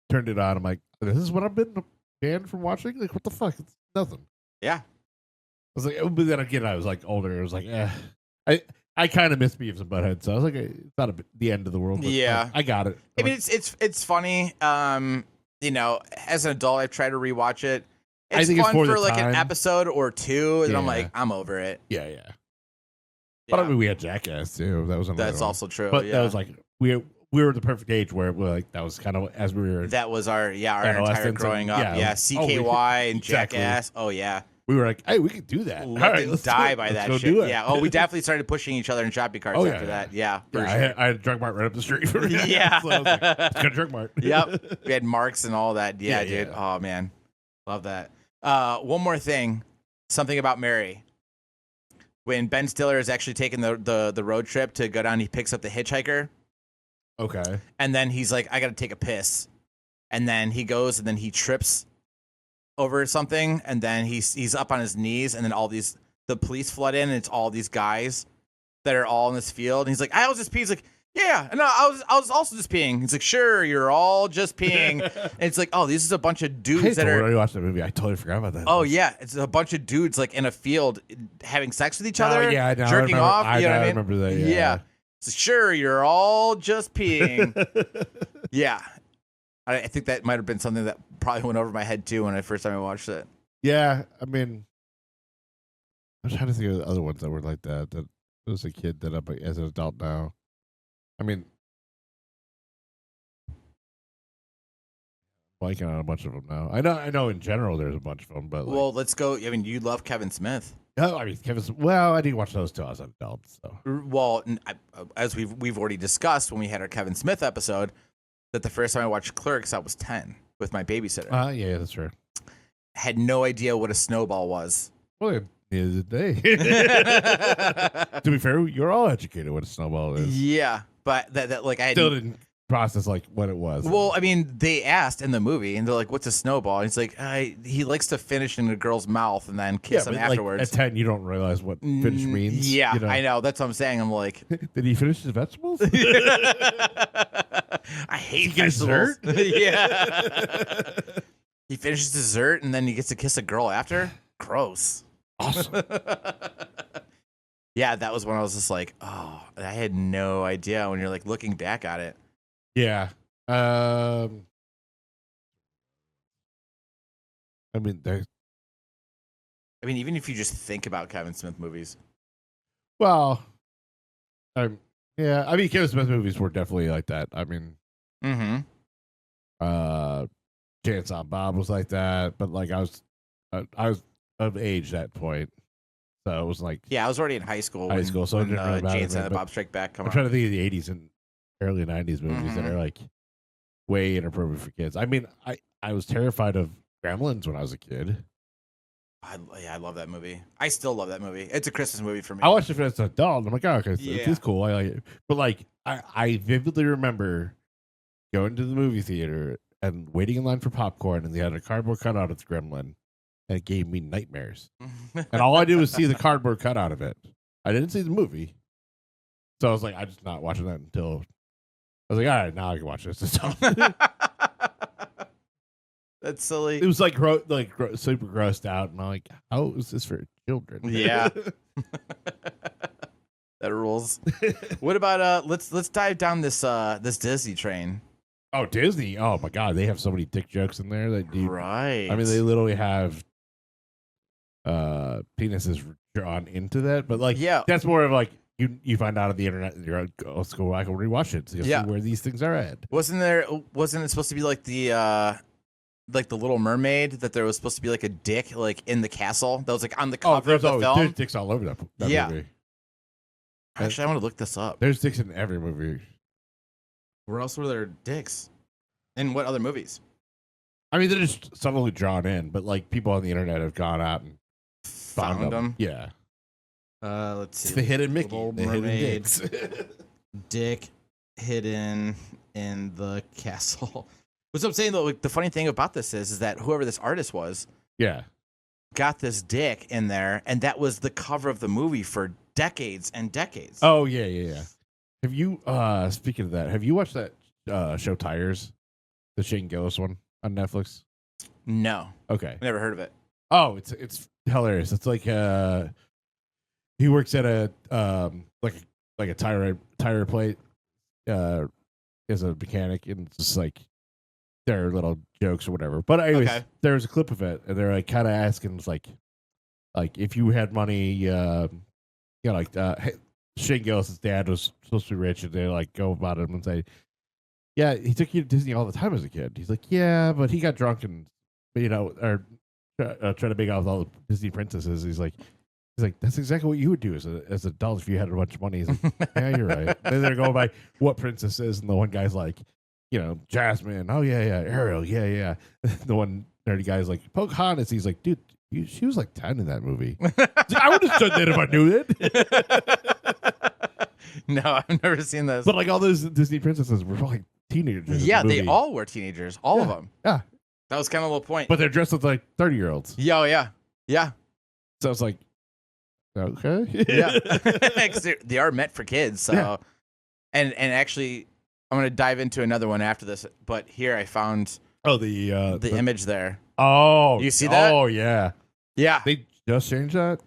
turned it on. I'm like, this is what I've been banned from watching. Like, what the fuck? It's nothing. Yeah. I was like, but then again, I was like older. I was like, I kind of miss Beavis and Butthead, so I was like, it's not the end of the world. But yeah, I got it. I mean, it's funny. As an adult, I've tried to rewatch it, It's think fun it's for for the like time. an episode or two, and I'm Yeah. like, I'm over it. Yeah. But I mean, we had Jackass too. That was another That's one. also true. But yeah. that was like we were the perfect age where we're like that was kind of as we were. That was our entire adolescents growing and- up. yeah. Yeah, CKY and Exactly. Jackass. Oh yeah. We were like, hey, we could do that. Let All right, them let's die do it. by Let's that go shit. do it. Yeah. Oh, we definitely started pushing each other in shopping carts Oh, yeah, after yeah. that. Yeah. For Yeah, sure. I had a drug mart right up the street from me. Yeah. So I was like, let's go to drug mart. Yep. We had marks and all that. Yeah, Yeah, dude. yeah. Oh man. Love that. One more thing. Something about Mary. When Ben Stiller is actually taking the road trip to go down, he picks up the hitchhiker. Okay. And then he's like, I got to take a piss. And then he goes and then he trips over something. And then he's up on his knees. And then the police flood in. And it's all these guys that are all in this field. And he's like, I was just peeing. He's like, yeah, no, I was also just peeing. He's like, sure, you're all just peeing. And it's like, oh, this is a bunch of dudes that are. already watched that movie. I totally forgot about that. Oh yeah, it's a bunch of dudes like in a field having sex with each other, yeah, no, jerking I remember, off. You know what I mean? remember that. Yeah. Yeah. So sure, you're all just peeing. Yeah. I think that might have been something that probably went over my head too when I first time I watched it. Yeah, I mean, I'm trying to think of the other ones that were like that. That was a kid that up as an adult now. I mean, blanking on a bunch of them now. I know. In general, there's a bunch of them, but like, Well, let's go. I mean, you love Kevin Smith. oh, I mean, Kevin's. Well, I didn't watch those till I was an adult. So Well, as we've already discussed when we had our Kevin Smith episode, that the first time I watched Clerks, I was 10 with my babysitter. yeah, that's true. Had no idea what a snowball was. Well, neither did they. To be fair, you're all educated what a snowball is. Yeah, but that like I Still didn't process like what it was. Well, I mean, they asked in the movie, and they're like, "What's a snowball?" And he's like, "He likes to finish in a girl's mouth and then kiss him but afterwards." Like, at 10, you don't realize what finish means. Yeah, you know? I know. That's what I'm saying. I'm like, Did he finish his vegetables? I hate He gets vegetables. dessert? Yeah. He finishes dessert and then he gets to kiss a girl after. Gross. Awesome. Yeah, that was when I was just like, oh, I had no idea when you're like looking back at it. Yeah. I mean, Even if you just think about Kevin Smith movies. well, yeah. I mean, Kevin Smith movies were definitely like that. I mean, Chance on Bob was like that, but like I was of age at that point, so it was like Yeah, I was already in high school. so it didn't really matter James to me, and the but Bob Strike Back come I'm out. trying to think of the 80s and early 90s movies that are like way inappropriate for kids. I mean, I was terrified of Gremlins when I was a kid. I love that movie. I still love that movie. It's a Christmas movie for me. I watched it as an adult. And I'm like, oh, okay, Yeah. it's cool. I like it. But like, I vividly remember going to the movie theater and waiting in line for popcorn, and they had a cardboard cutout of the Gremlin, and it gave me nightmares. And all I did was see the cardboard cutout of it. I didn't see the movie, so I was like, I'm just not watching that until I was like, all right, now I can watch this. That's silly. It was like super grossed out, and I'm like, how is this for children? Yeah. That rules. What about let's dive down this Disney train. Oh, Disney! Oh my God, they have so many dick jokes in there that you. Right. I mean, they literally have penises drawn into that, but like, Yeah. that's more of like you find out on the internet, and you're like, oh, let's go back and rewatch it to see where these things are at. Wasn't it supposed to be like the Little Mermaid, that there was supposed to be like a dick like in the castle that was like on the cover of the film? There's dicks all over that movie. Actually, I want to look this up. There's dicks in every movie. Where else were there dicks? In what other movies? I mean, they're just subtly drawn in, but like people on the internet have gone out and found them. Yeah. Let's see. It's the hidden Mickey. Little The hidden Mermaid. dicks. Dick hidden in the castle. What's I'm saying though, like, the funny thing about this is that whoever this artist was Yeah. got this dick in there, and that was the cover of the movie for decades and decades. Oh yeah. Have you speaking of that, have you watched that show Tires? The Shane Gillis one on Netflix? No, Okay. never heard of it. Oh, it's hilarious. It's like he works at a like a tire plate as a mechanic, and it's just like their little jokes or whatever. But anyways, there was a clip of it, and they're like kind of asking, like if you had money, hey, Shane Gillis' dad was supposed to be rich, and they like go about him and say, "Yeah, he took you to Disney all the time as a kid." He's like, "Yeah, but he got drunk and or trying to make out with all the Disney princesses." He's like, "That's exactly what you would do as an adult if you had a bunch of money." He's like, "Yeah, you're right." And they're going by what princesses, and the one guy's like, Jasmine. Oh yeah, Ariel. Yeah. The one nerdy guy's like, Pocahontas. He's like, dude, she was like 10 in that movie. I would have said that if I knew it. No, I've never seen this. But like all those Disney princesses were like teenagers. Yeah, they all were teenagers. All of them. Yeah. That was kind of the little point. But they're dressed as like 30-year-olds. Yeah. So it's like, okay. Yeah. They are meant for kids. So, yeah. And actually, I'm going to dive into another one after this. But here I found the image there. Oh. You see that? Oh, yeah. Yeah. They just changed that?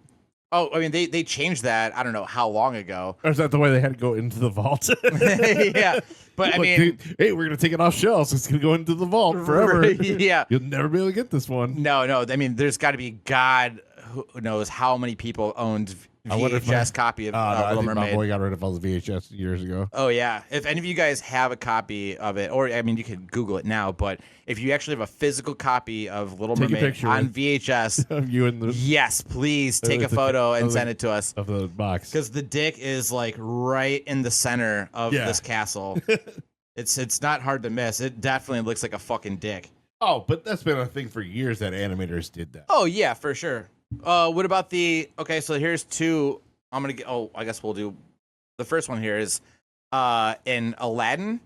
Oh, I mean, they changed that, I don't know how long ago. Or is that the way they had to go into the vault? Yeah. But I mean, hey, we're going to take it off shelves. It's going to go into the vault forever. Yeah. You'll never be able to get this one. No. I mean, there's got to be God who knows how many people owned VHS copy of Little Mermaid. My boy got rid of all the VHS years ago. Oh, yeah. If any of you guys have a copy of it, or, I mean, you can Google it now, but if you actually have a physical copy of Little Mermaid on VHS, of you in the, yes, please take a photo and send it to us. Of the box. Because the dick is, like, right in the center of this castle. It's not hard to miss. It definitely looks like a fucking dick. Oh, but that's been a thing for years that animators did that. Oh, yeah, for sure. What about okay, so here's two. I guess we'll do the first one here is in Aladdin,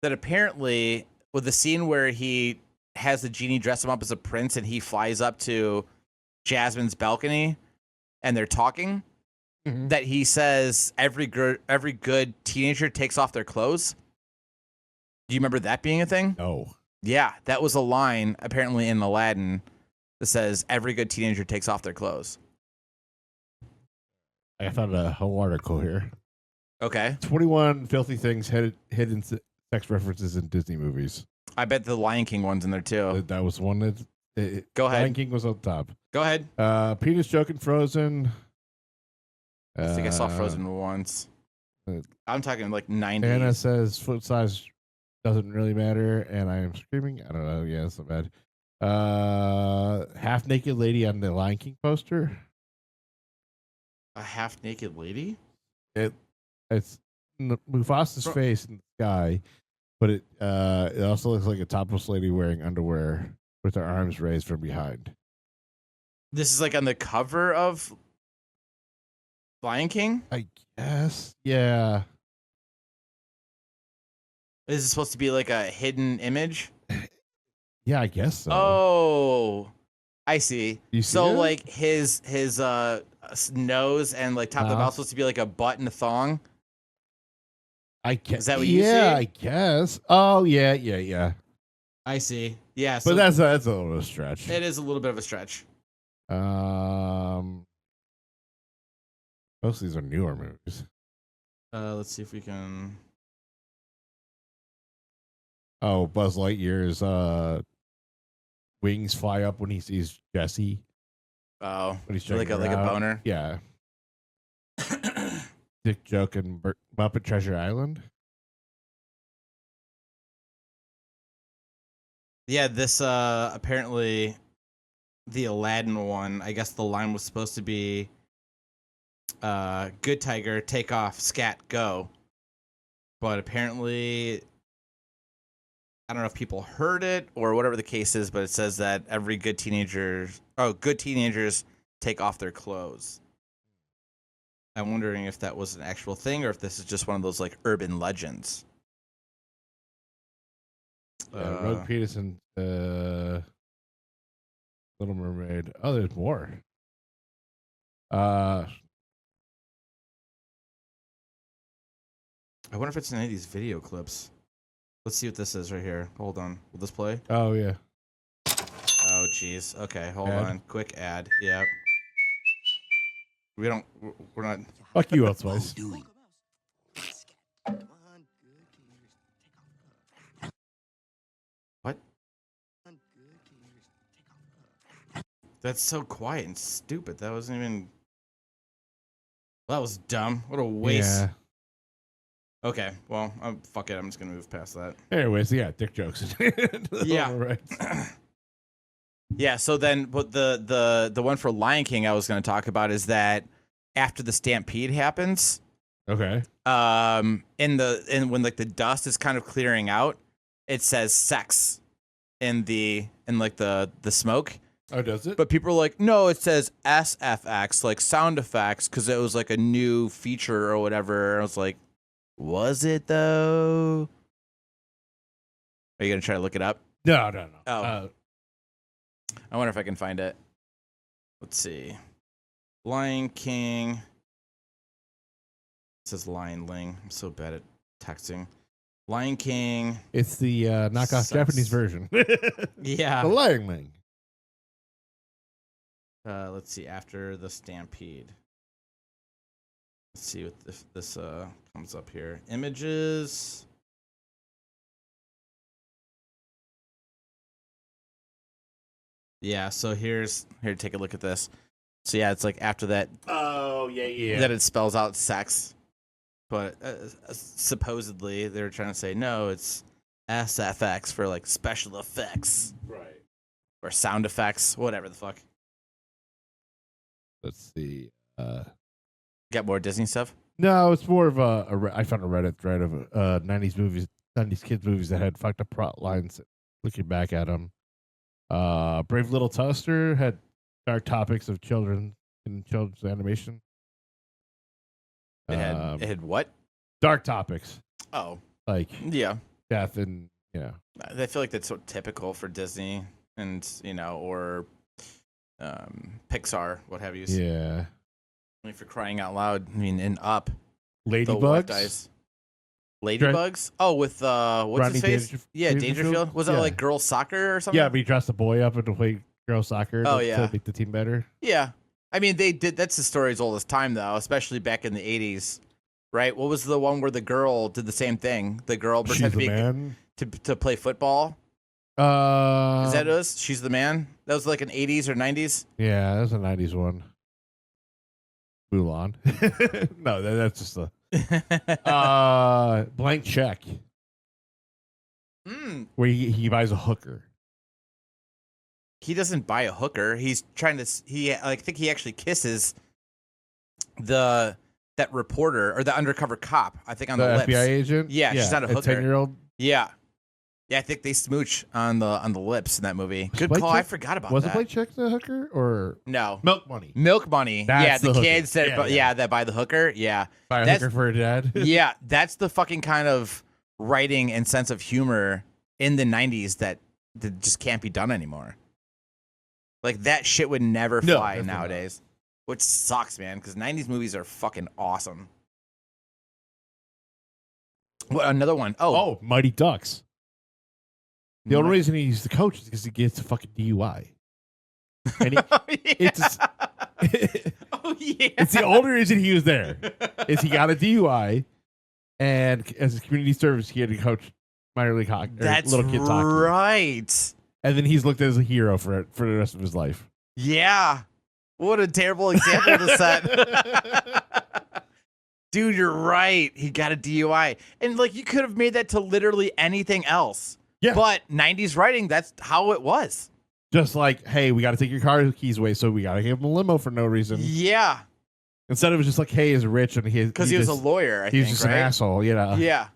that apparently with the scene where he has the genie dress him up as a prince and he flies up to Jasmine's balcony and they're talking, that he says every good teenager takes off their clothes. Do you remember that being a thing? No. Yeah, that was a line apparently in Aladdin that says every good teenager takes off their clothes. I found a whole article here. Okay. 21 filthy things hidden sex references in Disney movies. I bet the Lion King one's in there too. That was one that. Go ahead. Lion King was on top. Go ahead. Penis joke in Frozen. I think I saw Frozen once. I'm talking like 90s. Anna says foot size doesn't really matter, and I am screaming. I don't know. Yeah, it's not bad. Half naked lady on the Lion King poster. A half naked lady? It's Mufasa's face in the sky, but it also looks like a topless lady wearing underwear with her arms raised from behind. This is like on the cover of Lion King? I guess. Yeah. Is it supposed to be like a hidden image? Yeah, I guess so. Oh, I see. You see so it? like his nose and like top of the mouth supposed to be like a butt and a thong. I guess. Is that what you see? Yeah, I guess. Oh yeah. I see. Yeah, but that's a little bit of a stretch. It is a little bit of a stretch. Most of these are newer movies. Let's see if we can. Oh, Buzz Lightyear's wings fly up when he sees Jessie. Oh, when he's like a boner. Yeah. Dick joke and Muppet Treasure Island. Yeah, this apparently the Aladdin one. I guess the line was supposed to be, "Good tiger, take off, scat, go." But apparently, I don't know if people heard it or whatever the case is, but it says that good teenagers take off their clothes. I'm wondering if that was an actual thing or if this is just one of those like urban legends. Rogue Peterson, Little Mermaid. Oh, there's more. I wonder if it's in any of these video clips. Let's see what this is right here. Hold on. Will this play? Oh, yeah. Oh, jeez. Okay, hold on. Quick ad. Yep. We're not. Fuck you, Elsewise. That's so quiet and stupid. That wasn't even. That was dumb. What a waste. Yeah. Okay, well, fuck it. I'm just gonna move past that. Anyways, yeah, dick jokes. Yeah. Right. Yeah. So then, but the one for Lion King I was gonna talk about is that after the stampede happens, Okay. when like the dust is kind of clearing out, it says sex in the smoke. Oh, does it? But people are like, no, it says SFX, like sound effects, because it was like a new feature or whatever. And I was like, was it though? Are you gonna try to look it up? No. Oh. I wonder if I can find it. Let's see. Lion King. It says Lion Ling. I'm so bad at texting. Lion King. It's the knockoff Japanese version. Yeah. The Lion Ling. Let's see. After the stampede. Let's see what this comes up here. Images. Yeah, so here, take a look at this. So yeah, it's like after that. Oh, yeah. That it spells out sex. But supposedly they're trying to say, no, it's SFX for like special effects. Right. Or sound effects, whatever the fuck. Let's see. Got more Disney stuff? No, it's more of I found a Reddit thread of 90s movies, 90s kids movies that had fucked up plot lines. Looking back at them, Brave Little Toaster had dark topics of children's animation. It had what? Dark topics. Oh, like yeah, death and I feel like that's so typical for Disney and or Pixar, what have you. Yeah. I mean, for crying out loud, I mean, in Up, Ladybugs. Ladybugs? Oh, with what's Rodney his face? Dangerfield. Was that like girls soccer or something? Yeah, but he dressed the boy up and to play girls soccer. Oh, yeah. To make the team better. Yeah, I mean they did. That's the story as old as time, though, especially back in the '80s, right? What was the one where the girl did the same thing? The girl pretended to be man. to play football. Is that us? She's the man. That was like an '80s or '90s. Yeah, that was a '90s one. Mulan. No, that's just a Blank Check. Where he buys a hooker. He doesn't buy a hooker. He's trying to. I think he actually kisses that reporter or the undercover cop. I think on the lips. FBI agent. Yeah, she's not a hooker. 10-year-old. Yeah. I think they smooch on the lips in that movie. Good call. I forgot about that. Was it Blank Check the hooker or no? Milk Money. Milk Money. That's the hooker. kids that that buy the hooker. Yeah, buy a hooker for a dad. Yeah, that's the fucking kind of writing and sense of humor in the '90s that just can't be done anymore. Like that shit would never fly nowadays, which sucks, man. Because '90s movies are fucking awesome. What another one? Oh, Mighty Ducks. The only reason he's the coach is because he gets a fucking DUI. And it's the only reason he was there is he got a DUI, and as a community service, he had to coach minor league hockey. That's little kids hockey. Right. And then he's looked at as a hero for the rest of his life. Yeah. What a terrible example to set. Dude, you're right. He got a DUI. And like you could have made that to literally anything else. Yeah. But 90s writing, that's how it was. Just like, hey, we got to take your car keys away, so we got to give him a limo for no reason. Yeah. Instead of just like, hey, he's rich and because he was a lawyer, I think, he was just an asshole, Yeah.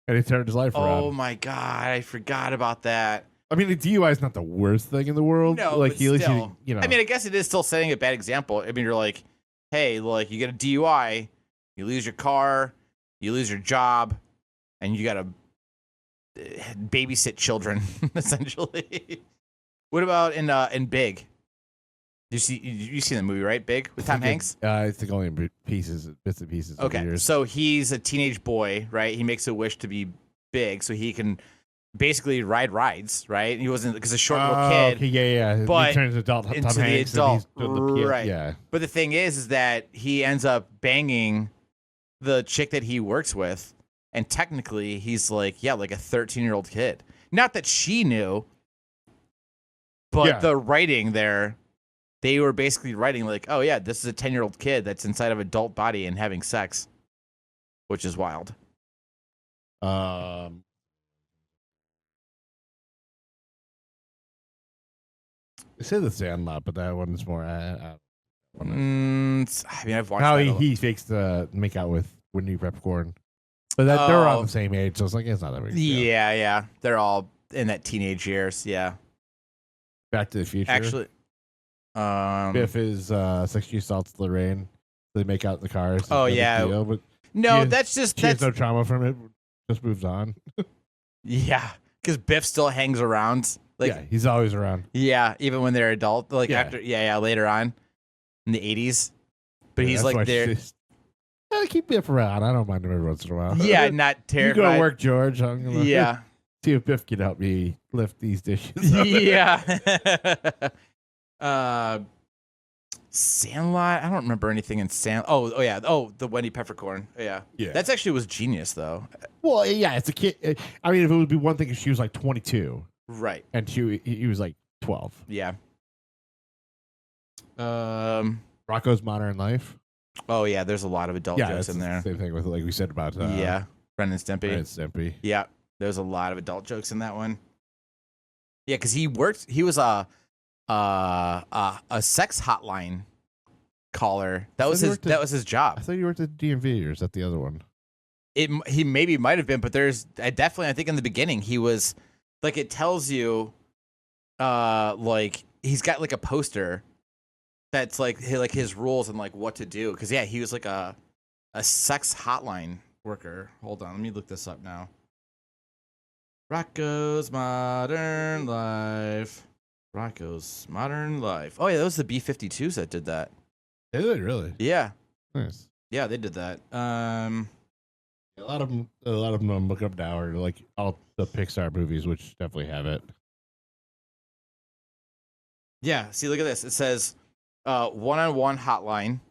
And he turned his life around. Oh my God, I forgot about that. I mean, the DUI is not the worst thing in the world. No, like, but still. I mean, I guess it is still setting a bad example. I mean, you're like, hey, like you get a DUI, you lose your car, you lose your job, and you got to babysit children, essentially. What about in Big? You see the movie, right? Big with Tom Hanks? I think only in bits and pieces. Okay, so he's a teenage boy, right? He makes a wish to be big, so he can basically ride rides, right? He wasn't because a short little kid. Okay, yeah. But he turns adult into Tom the Hanks adult, right? Yeah. But the thing is that he ends up banging the chick that he works with, and technically he's like a 13-year-old kid. Not that she knew, but the writing there they were basically writing like, oh yeah, this is a 10-year-old kid that's inside of an adult body and having sex, which is wild. They say The Sandlot, but that one's more. I mean, I've watched how he fakes the make out with Wendy Peppercorn, but that they're on the same age, so it's like it's not that big. Yeah, they're all in that teenage years. Yeah. Back to the Future. Actually, Biff is sexually assaults Lorraine. They make out in the cars. Oh yeah. Deal, but that's she has no trauma from it. Just moves on. Yeah, because Biff still hangs around. Like, yeah, he's always around. Yeah, even when they're adult. Like after, later on in the 80s. But he's like there. Keep Biff around. I don't mind him every once in a while. Yeah, not terrified. You go to work, George. I'm gonna yeah. See if Biff can help me lift these dishes. Yeah. Sandlot. I don't remember anything in Sandlot. Oh yeah. Oh, the Wendy Peppercorn. Yeah. That's actually was genius though. Well, yeah, it's a kid. I mean, if it would be one thing if she was like 22, right, and he was like 12. Yeah. Rocco's Modern Life. Oh yeah, there's a lot of adult jokes in there. Same thing with like we said about Ren and Stimpy. Ren and Stimpy. Yeah, there's a lot of adult jokes in that one. Yeah, because he was a sex hotline caller. That was his job. I thought you worked at DMV, or is that the other one? He maybe might have been, but there's definitely, I think in the beginning he was like, it tells you like he's got like a poster that's like his rules and like what to do, because he was like a sex hotline worker. Hold on, let me look this up now. Rocco's Modern Life. Rocco's Modern Life. Oh yeah, that was the B-52s that did that. Did they really? Yeah. Nice. Yeah, they did that. A lot of them I'm looking up now are like all the Pixar movies, which definitely have it. Yeah, see, look at this. It says one-on-one hotline,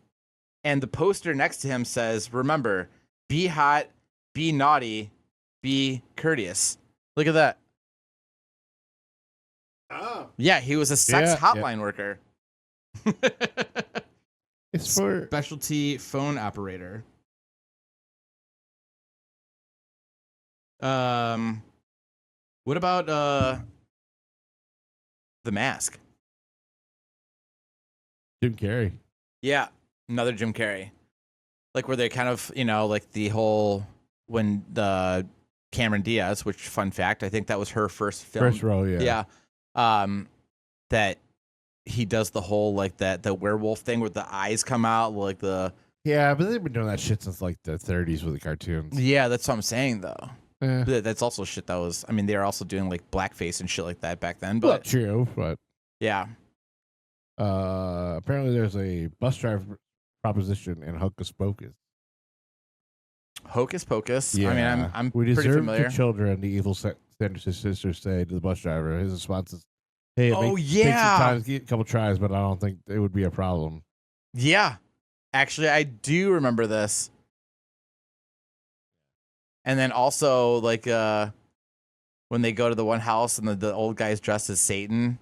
and the poster next to him says, remember, be hot, be naughty, be courteous. Look at that. Oh. Yeah, he was a sex hotline worker. It's for specialty phone operator. What about The Mask? Jim Carrey. Yeah, another Jim Carrey. Like where they kind of, like the whole when the Cameron Diaz, which fun fact, I think that was her first film. First role, yeah. Yeah. That he does the whole like the werewolf thing where the eyes come out, like the. Yeah, but they've been doing that shit since like the 30s with the cartoons. Yeah, that's what I'm saying though. Yeah. But that's also shit that was. I mean, they were also doing like blackface and shit like that back then. But well, true, but yeah. Apparently, there's a bus driver proposition in Hocus Pocus. Hocus Pocus. Yeah. I mean, I'm we pretty deserve familiar. the children. The evil Sanders' sisters say to the bus driver. His response is, "Hey, it takes some time, get a couple tries, but I don't think it would be a problem." Yeah, actually, I do remember this. And then also, like, when they go to the one house and the old guy's dressed as Satan,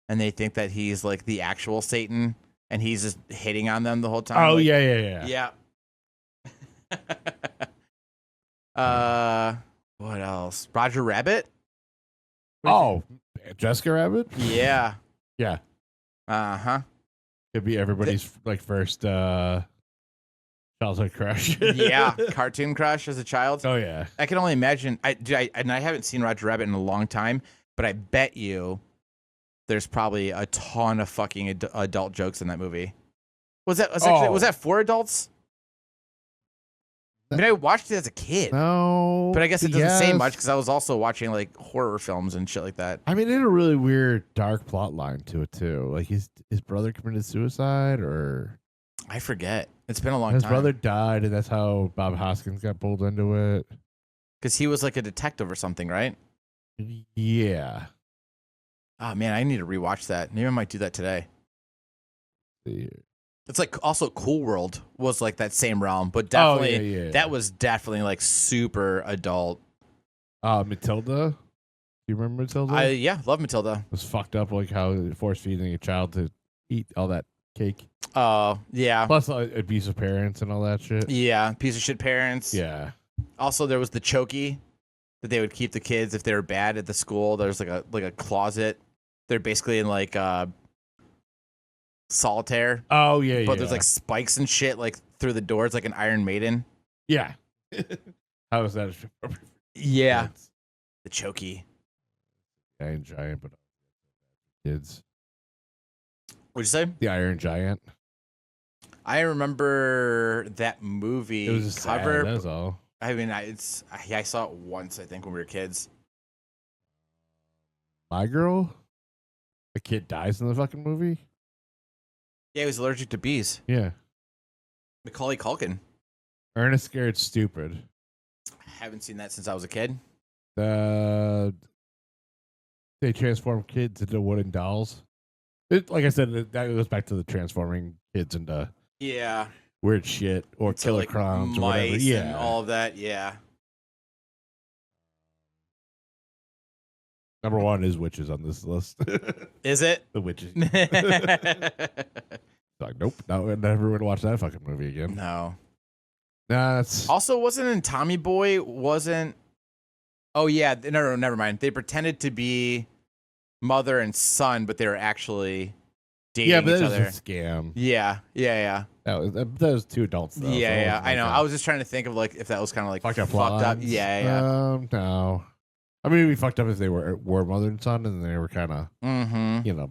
and they think that he's like the actual Satan, and he's just hitting on them the whole time. Oh, like, yeah. What else? Roger Rabbit? Oh, Jessica Rabbit? Yeah. Yeah. Uh-huh. Could be everybody's like first childhood crush. Yeah, cartoon crush as a child. Oh yeah. I can only imagine. I haven't seen Roger Rabbit in a long time, but I bet you there's probably a ton of fucking adult jokes in that movie. Was that for adults? I mean, I watched it as a kid. No, but I guess it doesn't say much because I was also watching like horror films and shit like that. I mean, it had a really weird, dark plot line to it too. Like his brother committed suicide, or I forget. It's been a long time. His brother died, and that's how Bob Hoskins got pulled into it. Because he was like a detective or something, right? Yeah. Oh man, I need to rewatch that. Maybe I might do that today. Yeah. It's like also Cool World was like that same realm, but definitely that was definitely like super adult. Matilda. Do you remember Matilda? Yeah, love Matilda. It was fucked up, like how force feeding a child to eat all that cake. Oh, yeah. Plus abusive parents and all that shit. Yeah, piece of shit parents. Yeah. Also, there was the chokey that they would keep the kids if they were bad at the school. There's like a closet. They're basically in like solitaire. Oh yeah, but there's like spikes and shit like through the doors, like an Iron Maiden. Yeah. How is that? Yeah. The chokey. Iron Giant, but kids. What'd you say? The Iron Giant. I remember that movie. It was a cover. That's all. I mean, I saw it once. I think when we were kids. My Girl. A kid dies in the fucking movie. Yeah, he was allergic to bees. Yeah. Macaulay Culkin. Ernest Scared Stupid. I haven't seen that since I was a kid. They transform kids into wooden dolls. Like I said, that goes back to the transforming kids into weird shit or so killer like clowns or mice whatever. Yeah, and all of that. Yeah. Number 1 is witches on this list. Is it? The witches. Like, nope, no, I never would watch that fucking movie again. No. Nah, that's also wasn't in Tommy Boy. Wasn't. Oh yeah, no, never mind. They pretended to be mother and son, but they were actually dating but each that other. was a scam. Yeah. That was 2 adults though. Yeah. I know. I was just trying to think of like if that was kind of like fucked up. Yeah. No. I mean, we fucked up if they were mother and son, and they were kind of,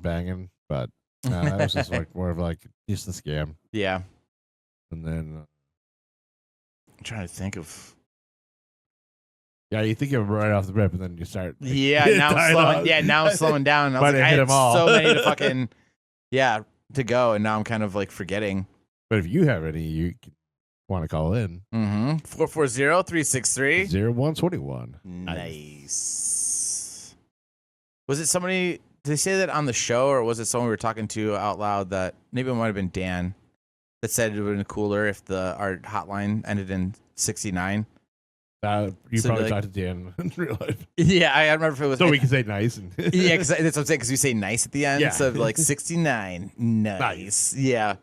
banging. But that was just like more of like just a scam. Yeah. And then I'm trying to think of. Yeah, you think of them right off the rip, and then you start. Like, now I'm slowing down. I was like, I had so many to fucking, to go, and now I'm kind of like forgetting. But if you have any, you want to call in. 440-363-0121. Nice. Was it somebody? Did they say that on the show, or was it someone we were talking to out loud? That maybe it might have been Dan that said it would have been cooler if our hotline ended in 69. You probably talked to Dan in real life. Yeah, I remember if it was. So we can say nice. Yeah, because that's what I'm saying. Because we say nice at the end, so like 69. Nice. Yeah,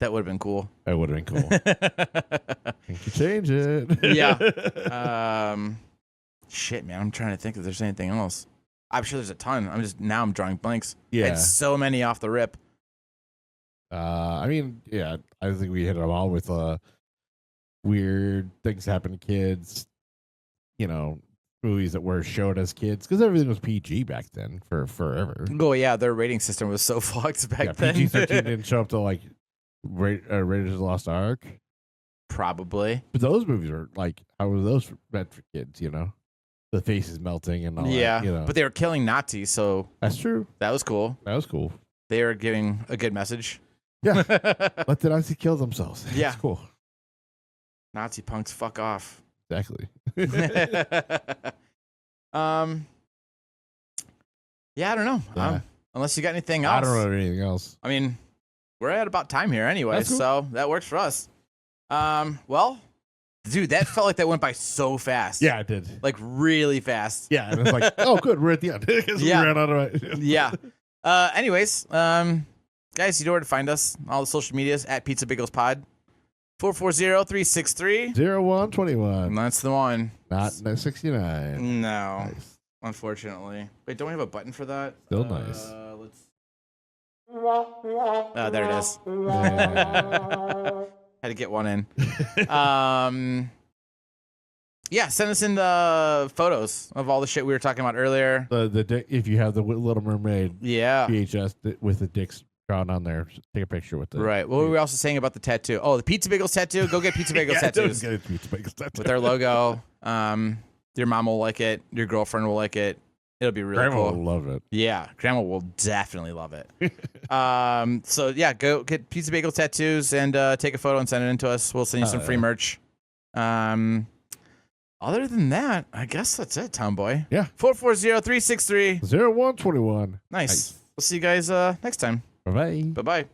that would have been cool. That would have been cool. You can change it. Yeah. Shit, man. I'm trying to think if there's anything else. I'm sure there's a ton. I'm drawing blanks. Yeah. I had so many off the rip. I mean, yeah, I think we hit them all with weird things happen to kids, movies that were showed as kids, because everything was PG back then for forever. Oh yeah, their rating system was so fucked back then. PG-13 didn't show up to like Raiders of the Lost Ark. Probably. But those movies were like, how were those meant for kids? The faces melting and all that. Yeah, but they were killing Nazis, so that's true. That was cool. They were giving a good message. Yeah, let the Nazis kill themselves. Yeah, that's cool. Nazi punks, fuck off. Exactly. Yeah, I don't know. Unless you got anything else. I don't know anything else. I mean, we're at about time here anyway, cool. So that works for us. Well, dude, that felt like that went by so fast. Yeah, it did. Like really fast. Yeah, and it's like, oh, good, we're at the end. We ran out of it. Yeah. Anyways, guys, you know where to find us. All the social medias at Pizza Bagels Pod. 440-363-0121. That's the one. Not 69. No. Nice. Unfortunately. Wait, don't we have a button for that? Still nice. Let's. Oh, there it is. Yeah. Had to get one in. Yeah, send us in the photos of all the shit we were talking about earlier. The dick, if you have the Little Mermaid VHS with the dicks drawn on there, take a picture with it. Right. What were we also saying about the tattoo? Oh, the Pizza Bagels tattoo. Go get Pizza Bagels tattoos. Get a Pizza Bagels tattoo with our logo. Your mom will like it. Your girlfriend will like it. It'll be really cool. Grandma will love it. Yeah, Grandma will definitely love it. So yeah, go get Pizza Bagel tattoos and take a photo and send it in to us. We'll send you some free merch. Other than that, I guess that's it, Tomboy. Yeah. 440-363-0121. Nice. We'll see you guys next time. Bye-bye. Bye-bye.